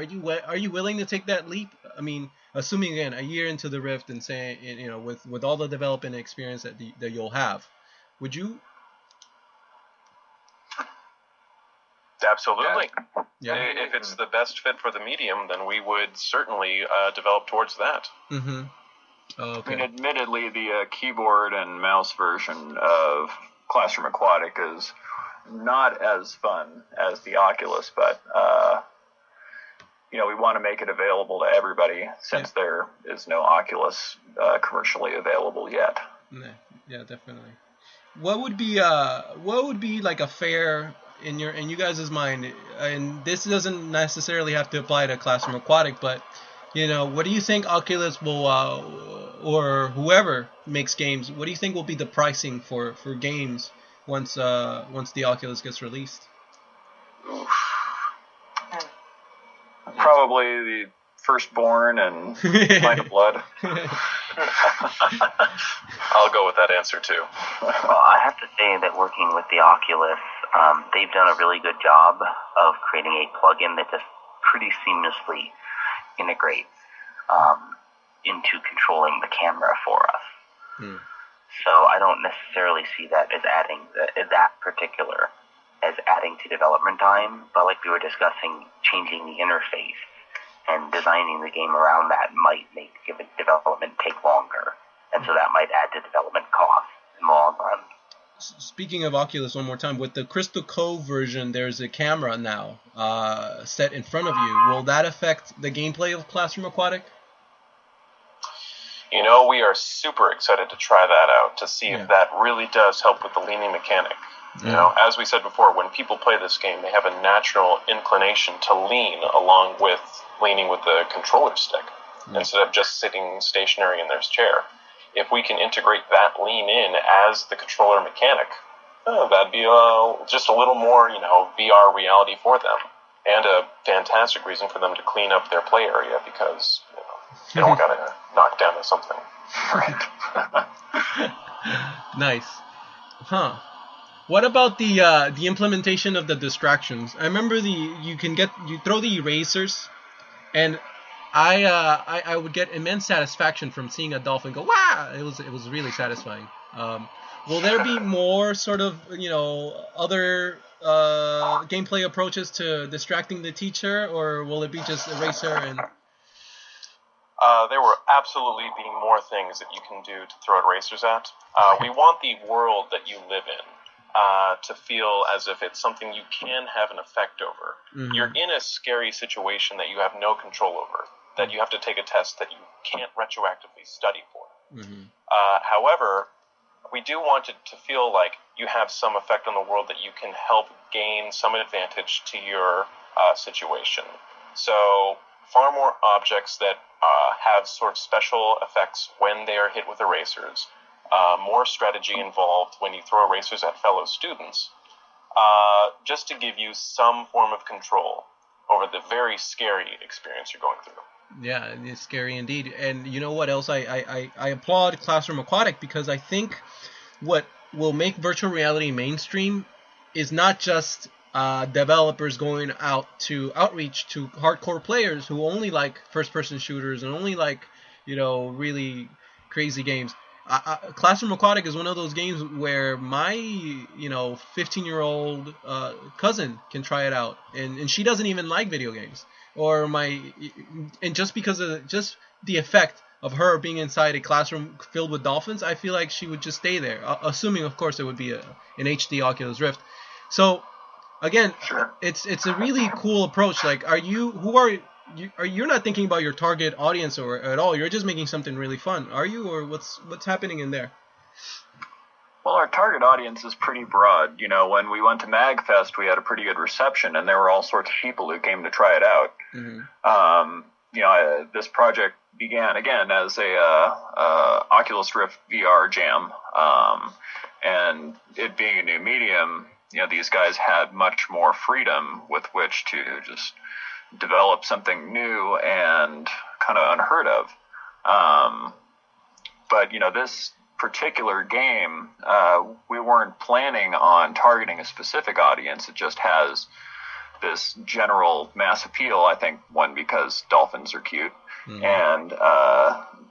Are you willing to take that leap? I mean, assuming, again, a year into the Rift and saying, with all the development experience that you'll have, would you? Absolutely. Yeah. If it's the best fit for the medium, then we would certainly develop towards that. Mm-hmm. Oh, okay. I mean, admittedly, the keyboard and mouse version of Classroom Aquatic is not as fun as the Oculus, but we want to make it available to everybody, since there is no Oculus commercially available yet. Yeah, definitely. What would be like a fair, in you guys' mind, and this doesn't necessarily have to apply to Classroom Aquatic, but what do you think Oculus will, or whoever makes games, what do you think will be the pricing for games once the Oculus gets released? Probably the Firstborn and Mind of Blood. I'll go with that answer too. Well, I have to say that working with the Oculus, they've done a really good job of creating a plugin that just pretty seamlessly integrates into controlling the camera for us. So I don't necessarily see that as adding adding to development time, but like we were discussing, changing the interface and designing the game around that might make development take longer, and so that might add to development costs in the long run. Speaking of Oculus, one more time, with the Crystal Cove version, there's a camera now set in front of you. Will that affect the gameplay of Classroom Aquatic? We are super excited to try that out, to see if that really does help with the leaning mechanic. As we said before, when people play this game, they have a natural inclination to lean along with leaning with the controller stick, instead of just sitting stationary in their chair. If we can integrate that lean in as the controller mechanic, that'd be just a little more, VR reality for them, and a fantastic reason for them to clean up their play area, because You don't gotta knock down to something. Right. Nice. Huh. What about the implementation of the distractions? I remember you throw the erasers, and I would get immense satisfaction from seeing a dolphin go wow. It was really satisfying. Will there be more sort of other gameplay approaches to distracting the teacher, or will it be just eraser and? There will absolutely be more things that you can do to throw erasers at. We want the world that you live in to feel as if it's something you can have an effect over. Mm-hmm. You're in a scary situation that you have no control over, that you have to take a test that you can't retroactively study for. Mm-hmm. However, we do want it to feel like you have some effect on the world, that you can help gain some advantage to your situation. So far more objects that have sort of special effects when they are hit with erasers. More strategy involved when you throw erasers at fellow students, just to give you some form of control over the very scary experience you're going through. Yeah, it's scary indeed. And you know what else? I applaud Classroom Aquatic, because I think what will make virtual reality mainstream is not just developers going out to outreach to hardcore players who only like first-person shooters and only like, really crazy games. Classroom Aquatic is one of those games where my 15-year-old cousin can try it out, and she doesn't even like video games, and just because of just the effect of her being inside a classroom filled with dolphins, I feel like she would just stay there, assuming of course it would be an HD Oculus Rift. So again, sure. It's a really cool approach. Like, you're not thinking about your target audience or at all. You're just making something really fun. Are you, or what's happening in there? Well, our target audience is pretty broad. When we went to MagFest, we had a pretty good reception, and there were all sorts of people who came to try it out. Mm-hmm. This project began again as a Oculus Rift VR jam, and it being a new medium, these guys had much more freedom with which to just develop something new and kind of unheard of. But this particular game, we weren't planning on targeting a specific audience. It just has this general mass appeal, I think, one, because dolphins are cute, mm-hmm. and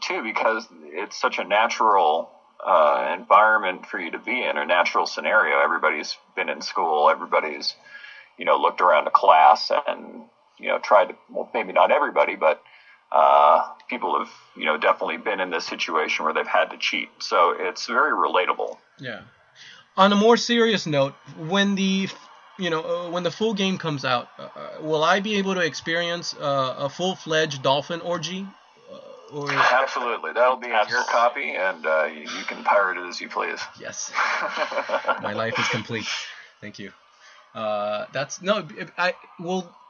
two, because it's such a natural environment for you to be in, a natural scenario. Everybody's been in school, everybody's looked around a class and tried to, well, maybe not everybody, but people have definitely been in this situation where they've had to cheat, so it's very relatable. Yeah. On a more serious note, when the full game comes out, will I be able to experience a full-fledged dolphin orgy? Absolutely. That'll be in your copy, and you can pirate it as you please. Yes. My life is complete. Thank you.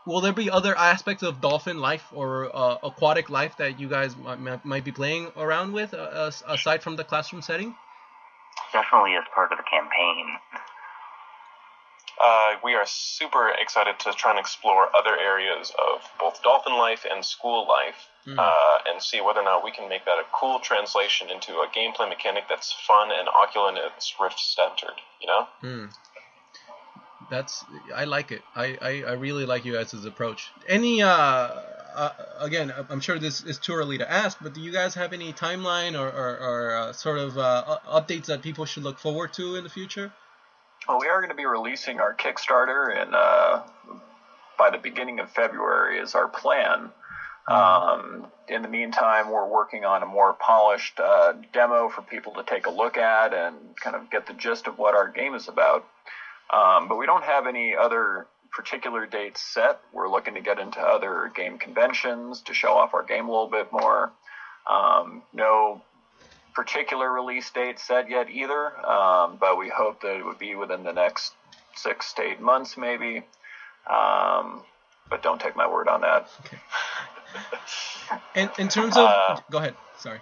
Will there be other aspects of dolphin life or aquatic life that you guys might be playing around with aside from the classroom setting? Definitely as part of the campaign. We are super excited to try and explore other areas of both dolphin life and school life, and see whether or not we can make that a cool translation into a gameplay mechanic that's fun and Oculus Rift centered, I like it. I really like you guys' approach. Any again, I'm sure this is too early to ask, but do you guys have any timeline or sort of updates that people should look forward to in the future? Well, we are going to be releasing our Kickstarter by the beginning of February is our plan. In the meantime, we're working on a more polished demo for people to take a look at and kind of get the gist of what our game is about. But we don't have any other particular dates set. We're looking to get into other game conventions to show off our game a little bit more. No particular release date set yet either, but we hope that it would be within the next 6 to 8 months maybe. But don't take my word on that. Okay. And in terms of... go ahead, sorry.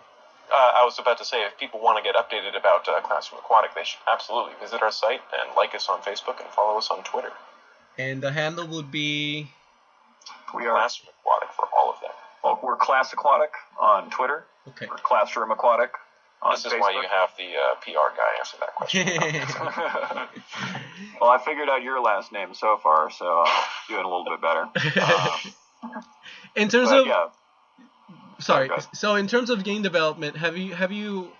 I was about to say, if people want to get updated about Classroom Aquatic, they should absolutely visit our site and like us on Facebook and follow us on Twitter. And the handle would be... We are Classroom Aquatic for all of them. Well, we're Class Aquatic on Twitter. Okay. Or Classroom Aquatic on This is Facebook. why you have the PR guy answer that question. Well, I figured out your last name so far, so I'm doing a little bit better. In terms of Yeah. sorry, go ahead. so in terms of game development, have you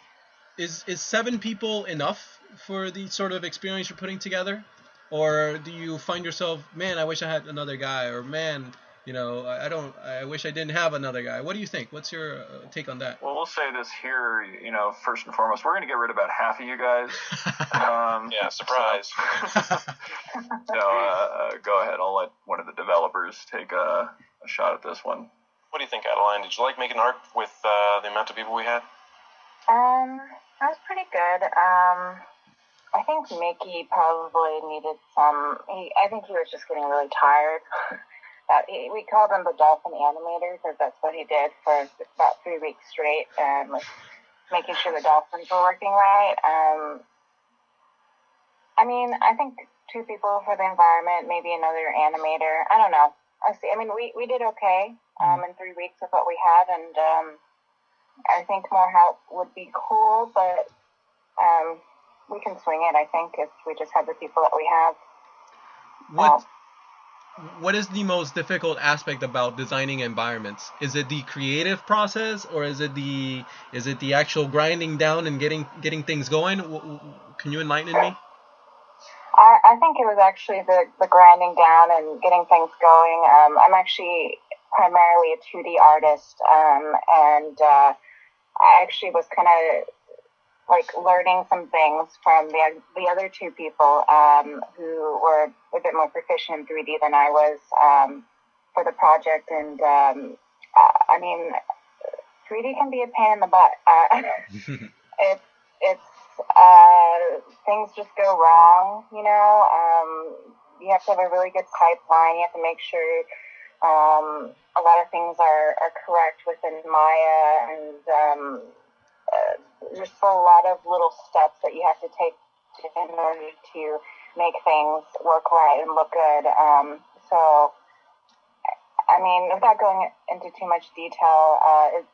is 7 people enough for the sort of experience you're putting together, or do you find yourself, man, I wish I had another guy, or man, you know, I wish I didn't have another guy? What do you think? What's your take on that? Well, we'll say this here, you know, first and foremost, we're going to get rid of about half of you guys. Yeah, surprise. So go ahead. I'll let one of the developers take a shot at this one. What do you think, Adeline? Did you like making art with the amount of people we had? That was pretty good. I think Mickey probably needed some. I think he was just getting really tired. We called him the Dolphin Animator because that's what he did for about 3 weeks straight, and was making sure the dolphins were working right. I mean, I think 2 people for the environment, maybe another animator. I don't know. I see. I mean, we did okay in 3 weeks with what we had, and I think more help would be cool, but we can swing it. I think if we just have the people that we have. What is the most difficult aspect about designing environments? Is it the creative process, or is it the actual grinding down and getting things going? Can you enlighten me? I think it was actually the grinding down and getting things going. I'm actually primarily a 2D artist, and I actually was kind of like learning some things from the other 2 people who were a bit more proficient in 3D than I was for the project. And I mean, 3D can be a pain in the butt. It's things just go wrong, you know. You have to have a really good pipeline. You have to make sure a lot of things are correct within Maya, and there's a lot of little steps that you have to take in order to make things work right and look good. So, I mean, without going into too much detail,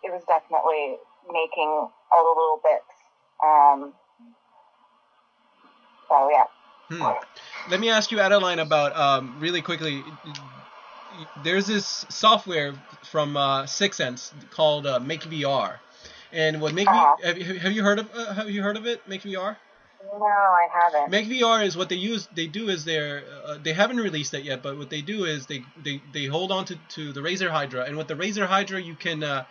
it was definitely making all the little bits. So, yeah. Let me ask you, Adeline, about really quickly. There's this software from SixSense called MakeVR. And what have you heard of it? MakeVR? No, I haven't. MakeVR is what they do is they haven't released it yet, but what they do is they hold on to the Razer Hydra, and with the Razer Hydra you can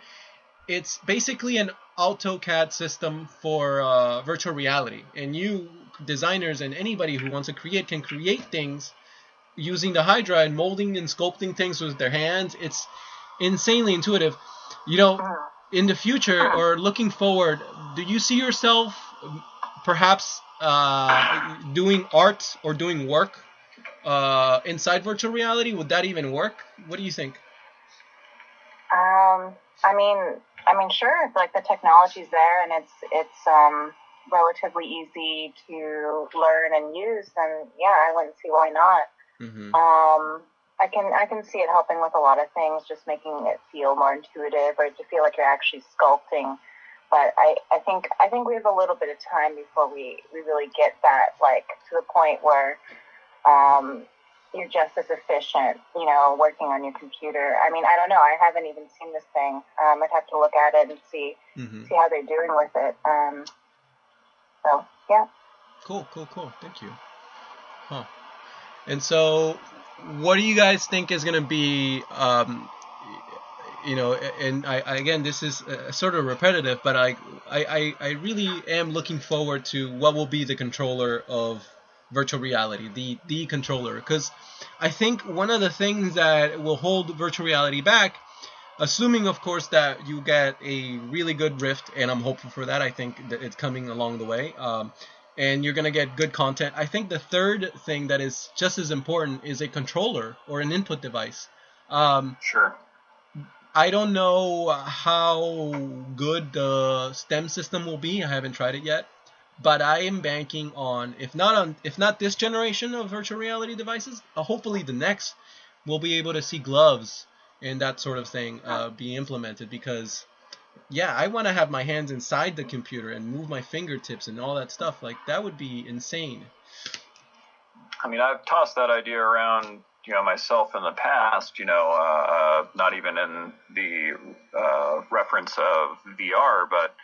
it's basically an AutoCAD system for virtual reality, and you designers and anybody who wants to create can create things using the Hydra and molding and sculpting things with their hands. It's insanely intuitive. You know, in the future or looking forward, do you see yourself perhaps doing art or doing work inside virtual reality? Would that even work? What do you think? I mean, sure. Like the technology's there, and it's relatively easy to learn and use. Then yeah, I wouldn't see why not. Mm-hmm. I can see it helping with a lot of things, just making it feel more intuitive, or to feel like you're actually sculpting. But I think we have a little bit of time before we really get that, like, to the point where you're just as efficient, you know, working on your computer. I mean, I don't know. I haven't even seen this thing. I'd have to look at it and see how they're doing with it. So yeah. Cool. Thank you. Huh. And so, what do you guys think is going to be, you know, and I again, this is sort of repetitive, but I really am looking forward to what will be the controller of virtual reality, the controller, because I think one of the things that will hold virtual reality back, assuming of course that you get a really good Rift, and I'm hopeful for that, I think that it's coming along the way, and you're going to get good content. I think the third thing that is just as important is a controller or an input device. Sure. I don't know how good the STEM system will be. I haven't tried it yet, but I am banking on, if not this generation of virtual reality devices, hopefully the next, we'll be able to see gloves and that sort of thing be implemented, because yeah, I want to have my hands inside the computer and move my fingertips and all that stuff. Like, that would be insane. I mean, I've tossed that idea around, myself in the past, not even in the reference of VR, but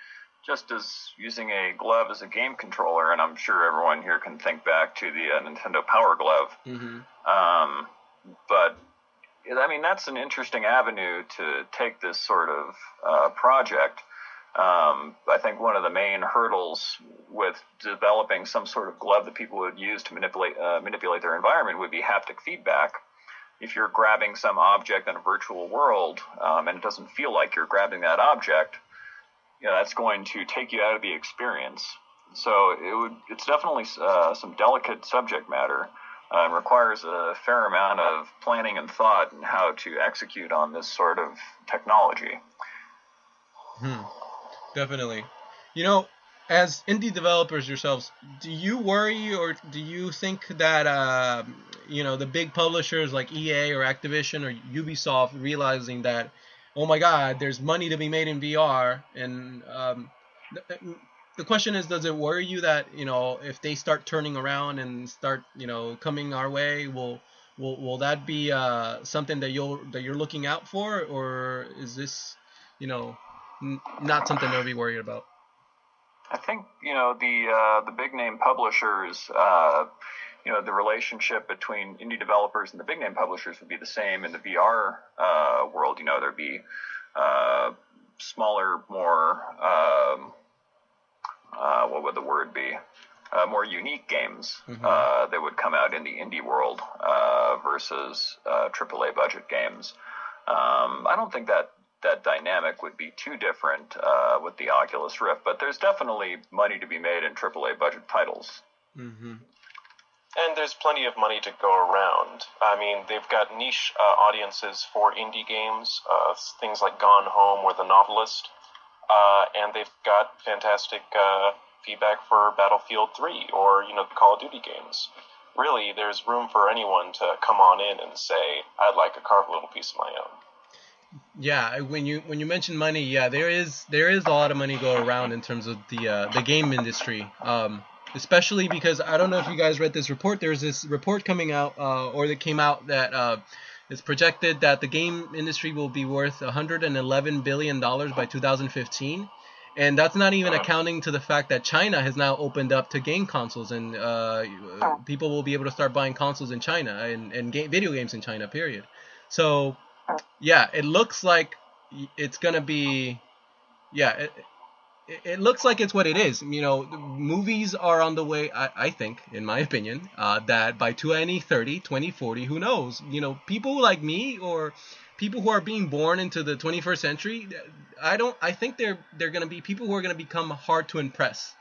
just as using a glove as a game controller, and I'm sure everyone here can think back to the Nintendo Power Glove. Mm-hmm. But I mean, that's an interesting avenue to take this sort of project. I think one of the main hurdles with developing some sort of glove that people would use to manipulate their environment would be haptic feedback. If you're grabbing some object in a virtual world and it doesn't feel like you're grabbing that object, that's going to take you out of the experience. So it's definitely some delicate subject matter. And requires a fair amount of planning and thought in how to execute on this sort of technology. Definitely. As indie developers yourselves, do you worry, or do you think that the big publishers like EA or Activision or Ubisoft realizing that, oh my God, there's money to be made in VR, and the question is, does it worry you that, if they start turning around and start, coming our way, will that be something that you're looking out for, or is this, not something to be worried about? I think, the big name publishers, the relationship between indie developers and the big name publishers would be the same in the VR world. There'd be smaller, more what would the word be? More unique games that would come out in the indie world versus AAA budget games. I don't think that dynamic would be too different with the Oculus Rift, but there's definitely money to be made in AAA budget titles. Mm-hmm. And there's plenty of money to go around. I mean, they've got niche audiences for indie games, things like Gone Home or The Novelist. And they've got fantastic feedback for Battlefield 3 or, the Call of Duty games. Really, there's room for anyone to come on in and say, I'd like to carve a little piece of my own. Yeah, when you mention money, yeah, there is a lot of money go around in terms of the game industry. Especially because, I don't know if you guys read this report. There's this report coming out, or that came out, that it's projected that the game industry will be worth $111 billion by 2015. And that's not even accounting to the fact that China has now opened up to game consoles, and people will be able to start buying consoles in China and video games in China, period. So, yeah, it looks like it's going to be, yeah, it looks like it's what it is. Movies are on the way, I think, in my opinion, that by 2030, 2040, who knows? People like me or people who are being born into the 21st century, I think they're going to be people who are going to become hard to impress.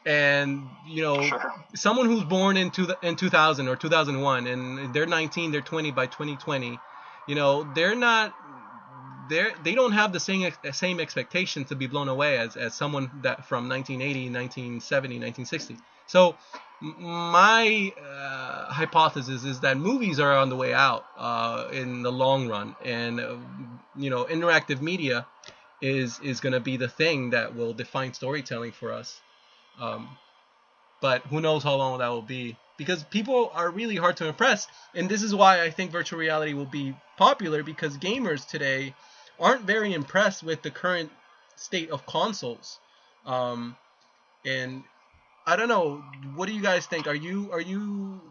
And, Sure. Someone who's born in 2000 or 2001 and they're 19, they're 20 by 2020, they don't have the same expectations to be blown away as someone that from 1980, 1970, 1960. So my hypothesis is that movies are on the way out in the long run, and interactive media is going to be the thing that will define storytelling for us. But who knows how long that will be, because people are really hard to impress, and this is why I think virtual reality will be popular, because gamers today aren't very impressed with the current state of consoles. And I don't know, what do you guys think? Are you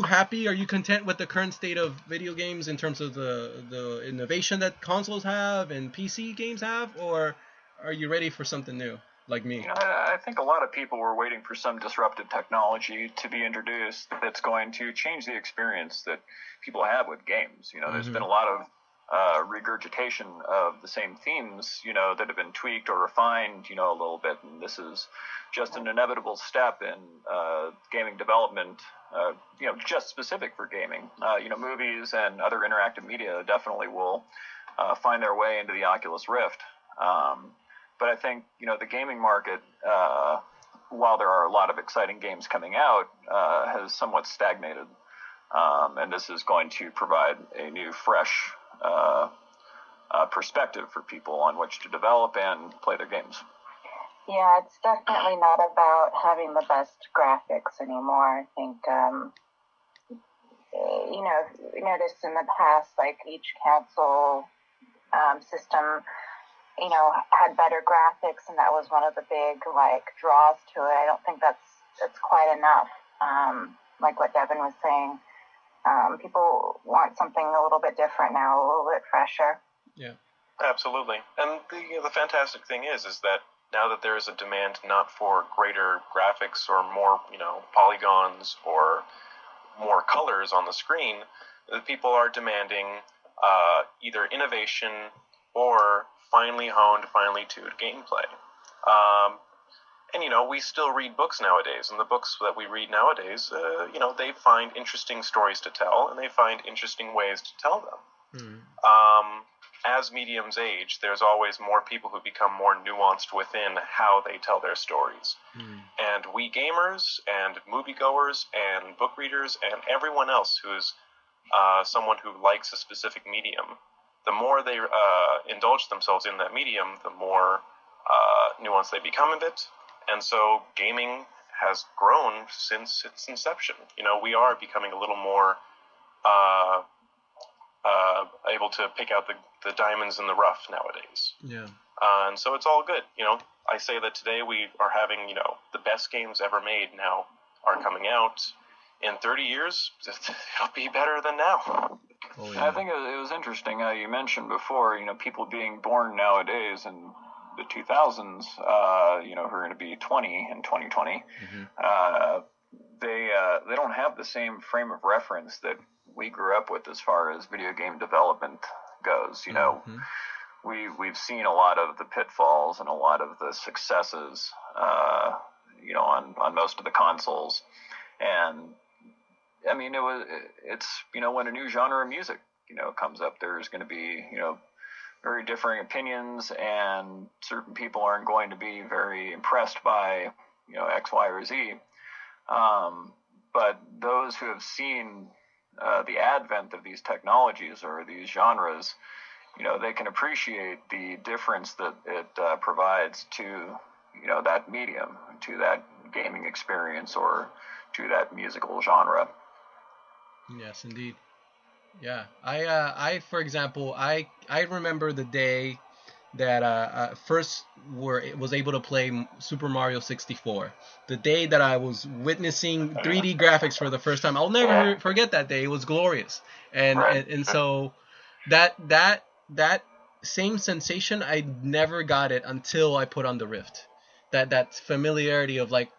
happy? Are you content with the current state of video games in terms of the innovation that consoles have and PC games have, or are you ready for something new, like me? I think a lot of people were waiting for some disruptive technology to be introduced that's going to change the experience that people have with games. There's been a lot of regurgitation of the same themes, that have been tweaked or refined, a little bit. And this is just an inevitable step in gaming development, just specific for gaming. Movies and other interactive media definitely will find their way into the Oculus Rift. But I think, the gaming market, while there are a lot of exciting games coming out, has somewhat stagnated. And this is going to provide a new, fresh perspective for people on which to develop and play their games. Yeah, it's definitely not about having the best graphics anymore. I think, you know, we noticed in the past, like each console system, you know, had better graphics, and that was one of the big like draws to it. I don't think that's quite enough. Like what Devin was saying, people want something a little bit different now, a little bit fresher. Yeah, absolutely. And the fantastic thing is that now that there is a demand not for greater graphics or more, you know, polygons or more colors on the screen, the people are demanding either innovation or finely honed, finely tuned gameplay. And, you know, we still read books nowadays, and the books that we read nowadays, you know, they find interesting stories to tell, and they find interesting ways to tell them. As mediums age, there's always more people who become more nuanced within how they tell their stories. And we gamers and moviegoers and book readers and everyone else who's someone who likes a specific medium, the more they indulge themselves in that medium, the more nuanced they become of it. And so gaming has grown since its inception. You know, we are becoming a little more able to pick out the diamonds in the rough nowadays. Yeah. And so it's all good. You know, I say that today we are having, you know, the best games ever made now are coming out. In 30 years, it'll be better than now. Oh, yeah. I think it was interesting how you mentioned before, you know, people being born nowadays in the 2000s, you know, who are going to be 20 in 2020, they don't have the same frame of reference that we grew up with as far as video game development goes. You know, we've seen a lot of the pitfalls and a lot of the successes, you know, on most of the consoles. And I mean, it's, you know, when a new genre of music, you know, comes up, there's going to be, you know, very differing opinions, and certain people aren't going to be very impressed by, you know, X, Y, or Z. But those who have seen the advent of these technologies or these genres, you know, they can appreciate the difference that it provides to, you know, that medium, to that gaming experience, or to that musical genre. Yes, indeed. Yeah, I for example, I remember the day that first was able to play Super Mario 64. The day that I was witnessing 3D graphics for the first time. I'll never forget that day. It was glorious. And so that same sensation, I never got it until I put on the Rift. That familiarity of like,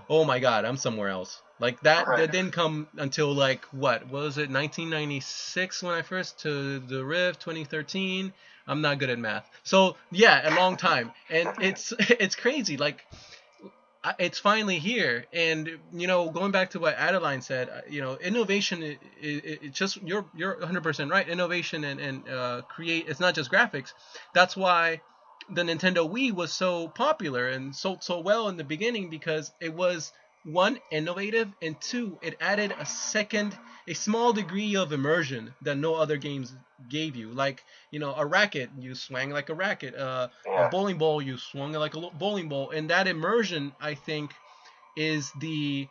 oh my God, I'm somewhere else. Like that didn't come until like what was it, 1996 when I first to the Rift, 2013. I'm not good at math, so yeah, a long time, and it's crazy. Like it's finally here, and you know, going back to what Adeline said, you know, innovation it just you're 100% right. Innovation and create. It's not just graphics. That's why the Nintendo Wii was so popular and sold so well in the beginning, because it was, one, innovative, and two, it added a small degree of immersion that no other games gave you. Like, you know, a racket, you swang like a racket. A bowling ball, you swung like a bowling ball. And that immersion, I think, is the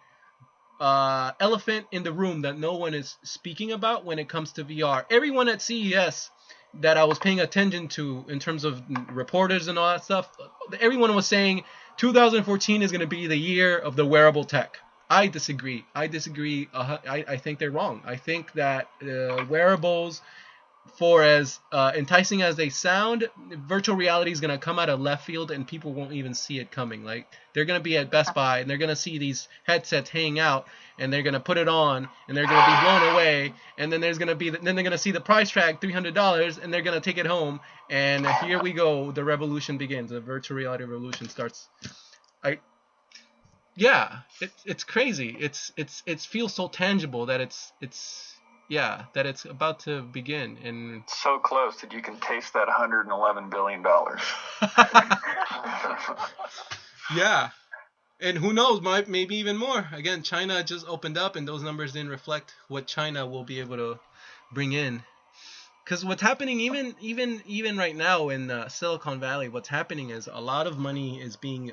elephant in the room that no one is speaking about when it comes to VR. Everyone at CES that I was paying attention to in terms of reporters and all that stuff, everyone was saying 2014 is going to be the year of the wearable tech. I disagree. I think they're wrong. I think that wearables, for as enticing as they sound, virtual reality is going to come out of left field and people won't even see it coming. Like, they're going to be at Best Buy and they're going to see these headsets hanging out and they're going to put it on and they're going to be blown away, and then they're going to see the price tag, $300, and they're going to take it home, and here we go, the revolution begins. The virtual reality revolution starts. It's crazy. It feels so tangible that that it's about to begin, and so close that you can taste that $111 billion. Yeah, and who knows, maybe even more. Again, China just opened up, and those numbers didn't reflect what China will be able to bring in. Because what's happening even right now in Silicon Valley, what's happening is a lot of money is being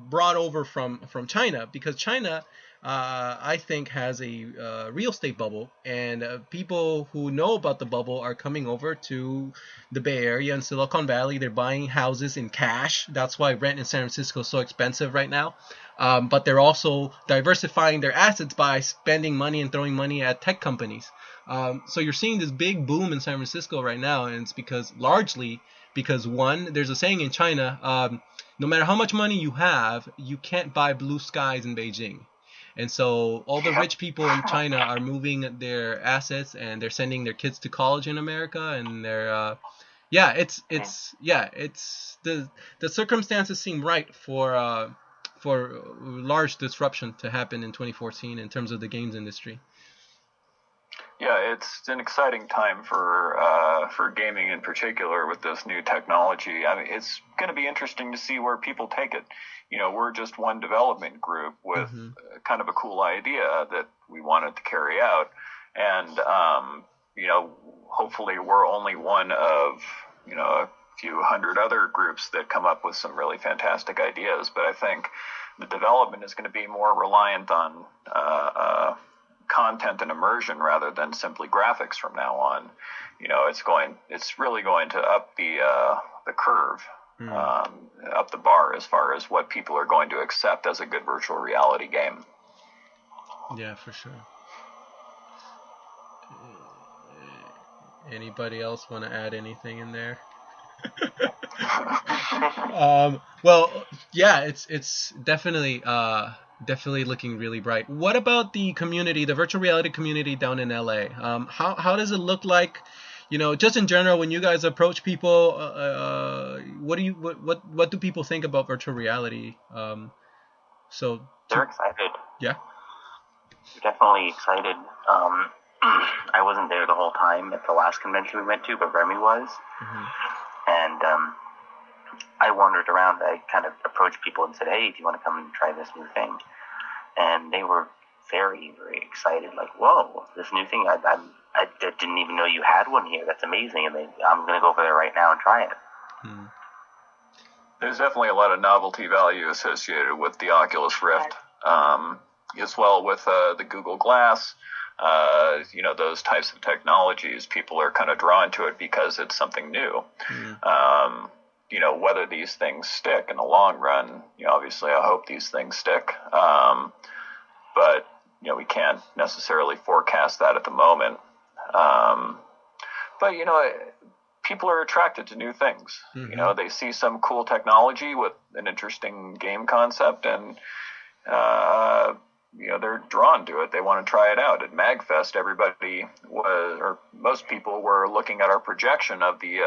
brought over from China, because China, I think, has a real estate bubble, and people who know about the bubble are coming over to the Bay Area and Silicon Valley. They're buying houses in cash. That's why rent in San Francisco is so expensive right now. But they're also diversifying their assets by spending money and throwing money at tech companies. So you're seeing this big boom in San Francisco right now, and it's largely because, one, there's a saying in China, no matter how much money you have, you can't buy blue skies in Beijing. And so all the rich people in China are moving their assets, and they're sending their kids to college in America, and they're the circumstances seem right for large disruption to happen in 2014 in terms of the games industry. Yeah, it's an exciting time for gaming in particular with this new technology. I mean, it's going to be interesting to see where people take it. You know, we're just one development group with kind of a cool idea that we wanted to carry out, and you know, hopefully we're only one of, you know, a few hundred other groups that come up with some really fantastic ideas. But I think the development is going to be more reliant on content and immersion rather than simply graphics from now on. You know, it's really going to up the curve, up the bar as far as what people are going to accept as a good virtual reality game. Yeah, for sure. Anybody else want to add anything in there? Well, yeah, it's definitely looking really bright. What about the community, the virtual reality community down in LA? How does it look like? You know, just in general, when you guys approach people, what do people think about virtual reality? They're excited. Yeah. They're definitely excited. I wasn't there the whole time at the last convention we went to, but Remy was. And I wandered around. I kind of approached people and said, "Hey, do you want to come and try this new thing?" And they were very, very excited. Like, "Whoa, this new thing! I didn't even know you had one here. That's amazing!" And I'm going to go over there right now and try it. There's definitely a lot of novelty value associated with the Oculus Rift, as well with the Google Glass. You know, those types of technologies, people are kind of drawn to it because it's something new. You know, whether these things stick in the long run, you know, obviously I hope these things stick. But, you know, we can't necessarily forecast that at the moment. But, you know, people are attracted to new things. You know, they see some cool technology with an interesting game concept, and you know, they're drawn to it. They want to try it out. At MagFest, most people were looking at our projection of the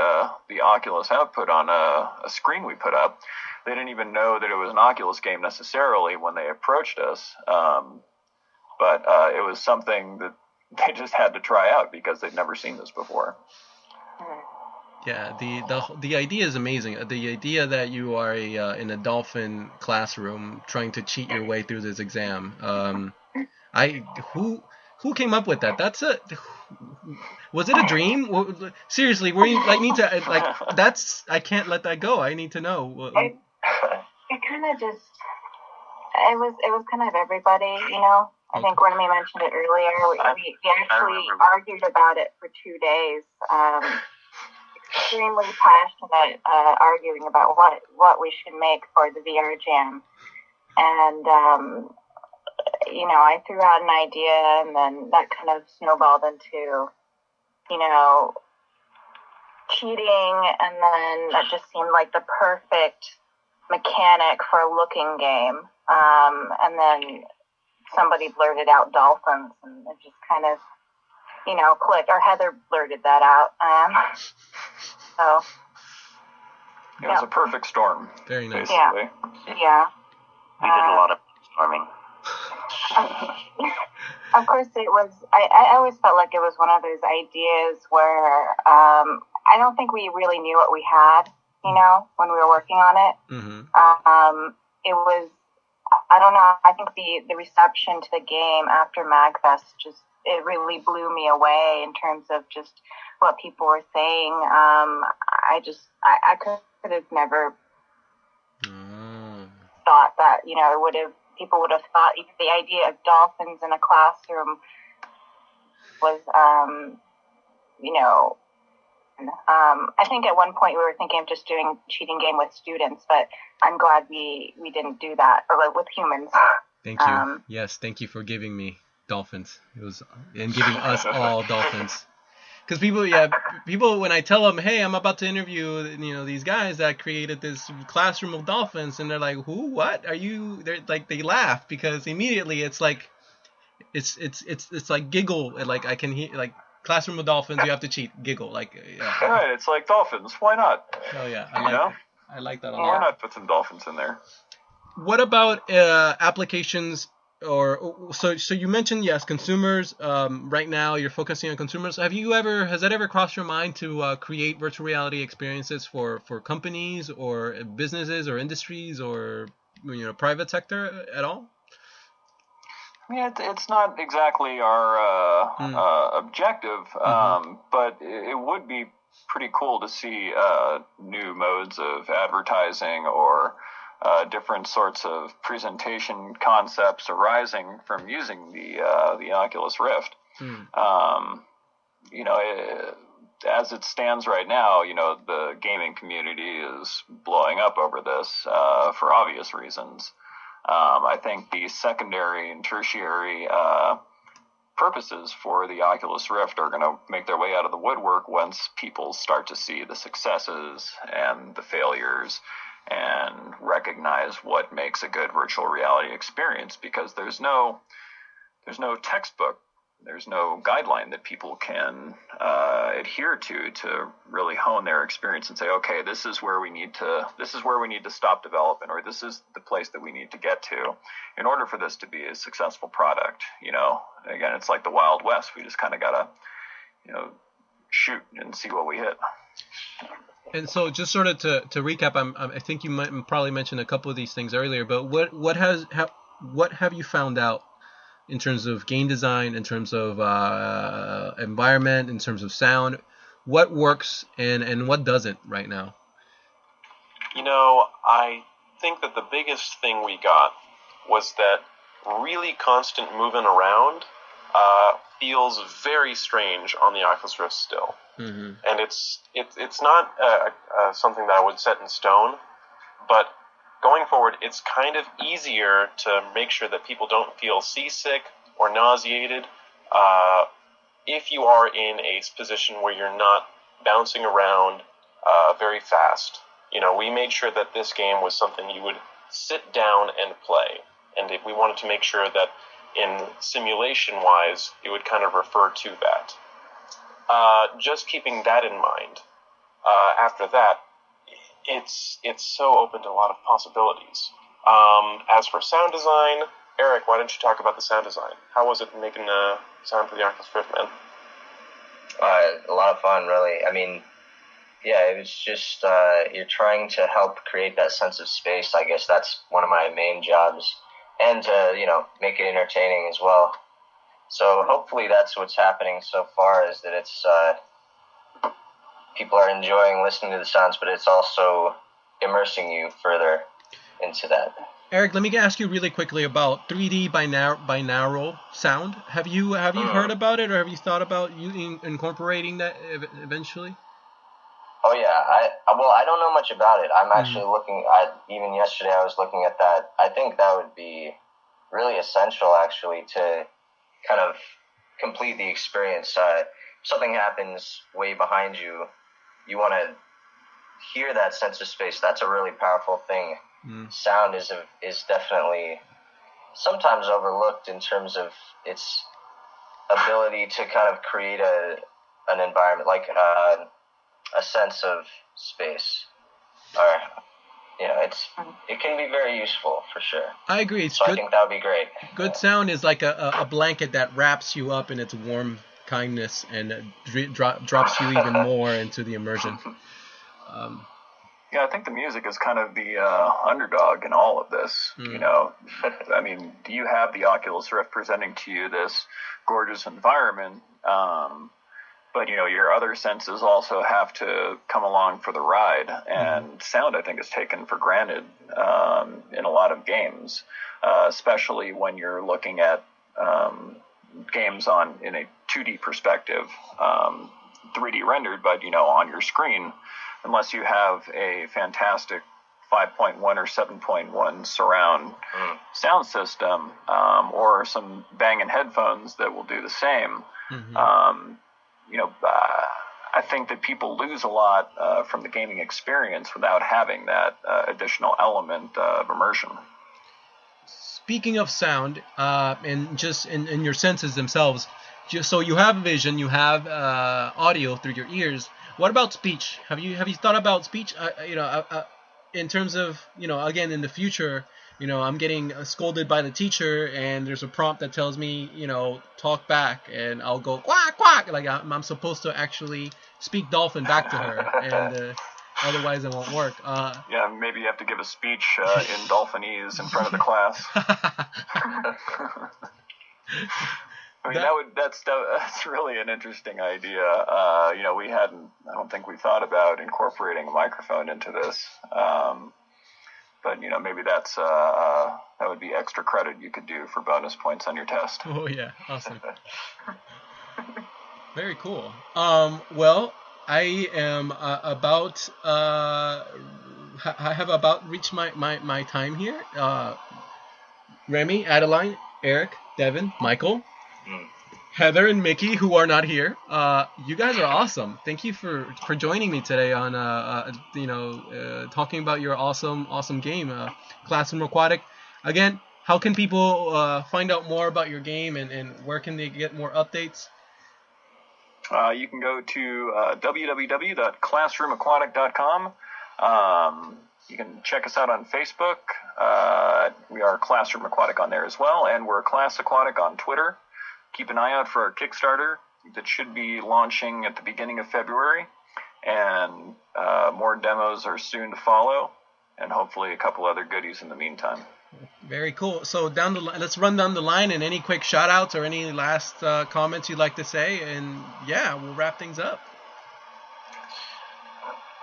Oculus output on a screen we put up. They didn't even know that it was an Oculus game necessarily when they approached us. But it was something that they just had to try out because they'd never seen this before. Yeah, the idea is amazing. The idea that you are in a Dolphin classroom trying to cheat your way through this exam. Who came up with that? Was it a dream? Seriously, were you I can't let that go. I need to know. It kind of just it was kind of everybody, you know. I think Remy mentioned it earlier. We actually argued about it for 2 days. Extremely passionate, arguing about what we should make for the VR Jam. And, you know, I threw out an idea, and then that kind of snowballed into, you know, cheating, and then that just seemed like the perfect mechanic for a looking game. And then somebody blurted out dolphins, and it just kind of, you know, clicked. Or Heather blurted that out. So it was a perfect storm. Very nice. Basically. Yeah. We did a lot of storming. Of course, it was. I always felt like it was one of those ideas where I don't think we really knew what we had, you know, when we were working on it. It was I don't know. I think the reception to the game after MagFest it really blew me away in terms of just what people were saying. I could have never thought that, people would have thought even the idea of dolphins in a classroom was, I think at one point we were thinking of just doing a cheating game with students, but I'm glad we didn't do that, or like with humans. Thank you. Yes, thank you for giving me dolphins. And giving us all dolphins. Because people, when I tell them, hey, I'm about to interview, these guys that created this classroom of dolphins, and they're like, who, what are you? They're like, they laugh because immediately it's like, it's like giggle, like I can hear like classroom of dolphins, you have to cheat, giggle, like. Yeah. Right, it's like dolphins. Why not? Oh yeah, I like that a lot. Why not put some dolphins in there? What about applications? So you mentioned, yes, consumers. Right now you're focusing on consumers. Has that ever crossed your mind to create virtual reality experiences for companies or businesses or industries or private sector at all? I mean, it's not exactly our objective, but it would be pretty cool to see new modes of advertising or different sorts of presentation concepts arising from using the Oculus Rift. As it stands right now, the gaming community is blowing up over this for obvious reasons. I think the secondary and tertiary purposes for the Oculus Rift are going to make their way out of the woodwork once people start to see the successes and the failures and recognize what makes a good virtual reality experience, because there's no textbook, there's no guideline that people can adhere to really hone their experience and say, okay, this is where we need to stop development, or this is the place that we need to get to in order for this to be a successful product. Again, it's like the Wild West. We just kind of gotta shoot and see what we hit. And so, just sort of to recap, I think you might probably mentioned a couple of these things earlier, but what have you found out in terms of game design, in terms of environment, in terms of sound? What works and what doesn't right now? I think that the biggest thing we got was that really constant moving around feels very strange on the Oculus Rift still. Mm-hmm. And it's not something that I would set in stone, but going forward, it's kind of easier to make sure that people don't feel seasick or nauseated if you are in a position where you're not bouncing around very fast. We made sure that this game was something you would sit down and play, and we wanted to make sure that in simulation-wise, it would kind of refer to that. Just keeping that in mind, after that, it's so open to a lot of possibilities. As for sound design, Eric, why don't you talk about the sound design? How was it making sound for the Oculus Rift, man? A lot of fun, really. I mean, yeah, it was just you're trying to help create that sense of space. I guess that's one of my main jobs, and make it entertaining as well. So hopefully that's what's happening so far, is that it's people are enjoying listening to the sounds, but it's also immersing you further into that. Eric, let me ask you really quickly about 3D binaural sound. Have you heard about it, or have you thought about incorporating that eventually? Oh yeah, I don't know much about it. I'm actually looking at, even yesterday I was looking at that. I think that would be really essential, actually, to kind of complete the experience. If something happens way behind you, you want to hear that sense of space. That's a really powerful thing. Sound is definitely sometimes overlooked in terms of its ability to kind of create an environment, like a sense of space, or it can be very useful for sure. I agree. So I think that would be great. Good sound is like a blanket that wraps you up in its warm kindness and drops you even more into the immersion. Yeah, I think the music is kind of the underdog in all of this. You know, I mean, you have the Oculus Rift presenting to you this gorgeous environment, but you know, your other senses also have to come along for the ride. And sound, I think, is taken for granted in a lot of games, especially when you're looking at games in a 2D perspective, 3D rendered, but you know, on your screen. Unless you have a fantastic 5.1 or 7.1 surround sound system, or some banging headphones that will do the same, you know, I think that people lose a lot from the gaming experience without having that additional element of immersion. Speaking of sound, and just in your senses themselves, so you have vision, you have audio through your ears. What about speech? Have you thought about speech? You know, in terms of, you know, again, in the future, you know, I'm getting scolded by the teacher, and there's a prompt that tells me, you know, talk back, and I'll go quack quack, like I'm supposed to actually speak dolphin back to her, and otherwise it won't work. Yeah, maybe you have to give a speech in Dolphinese in front of the class. I mean, that's really an interesting idea. You know, I don't think we thought about incorporating a microphone into this. But, you know, maybe that would be extra credit you could do for bonus points on your test. Oh, yeah. Awesome. Very cool. Well, I am I have about reached my time here. Remy, Adeline, Eric, Devin, Michael, Heather, and Mickey, who are not here. You guys are awesome. Thank you for joining me today on talking about your awesome game, Classroom Aquatic. Again, how can people find out more about your game, and where can they get more updates? You can go to www.classroomaquatic.com. You can check us out on Facebook. We are Classroom Aquatic on there as well, and we're Class Aquatic on Twitter. Keep an eye out for our Kickstarter that should be launching at the beginning of February, and more demos are soon to follow, and hopefully a couple other goodies in the meantime. Very cool. So let's run down the line, and any quick shout outs or any last comments you'd like to say, and yeah, we'll wrap things up.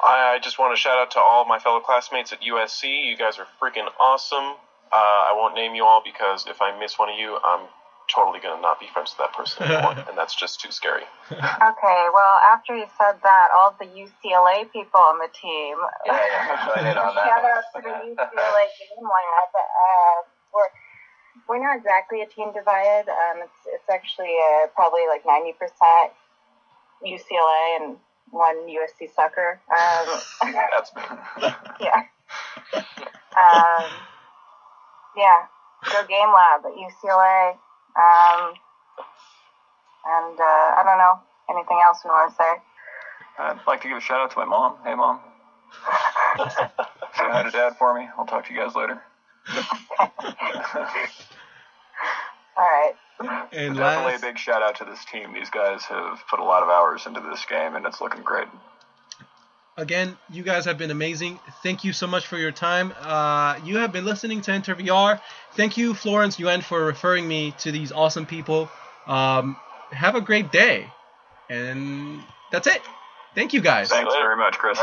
I just want to shout out to all my fellow classmates at USC. You guys are freaking awesome. I won't name you all, because if I miss one of you, I'm totally going to not be friends with that person anymore, and that's just too scary. Okay, well, after you said that, all the UCLA people on the team. Shout out to the UCLA game lab. We're not exactly a team divided. It's actually probably like 90% UCLA and one USC sucker. That's yeah. Yeah. Go Game Lab at UCLA. And I don't know, anything else you want to say? I'd like to give a shout out to my mom. Hey, Mom. Say hi to Dad for me. I'll talk to you guys later. All right. And definitely a big shout out to this team. These guys have put a lot of hours into this game, and it's looking great. Again, you guys have been amazing. Thank you so much for your time. You have been listening to EnterVR. Thank you, Florence Yuen, for referring me to these awesome people. Have a great day. And that's it. Thank you, guys. Thanks very much, Chris.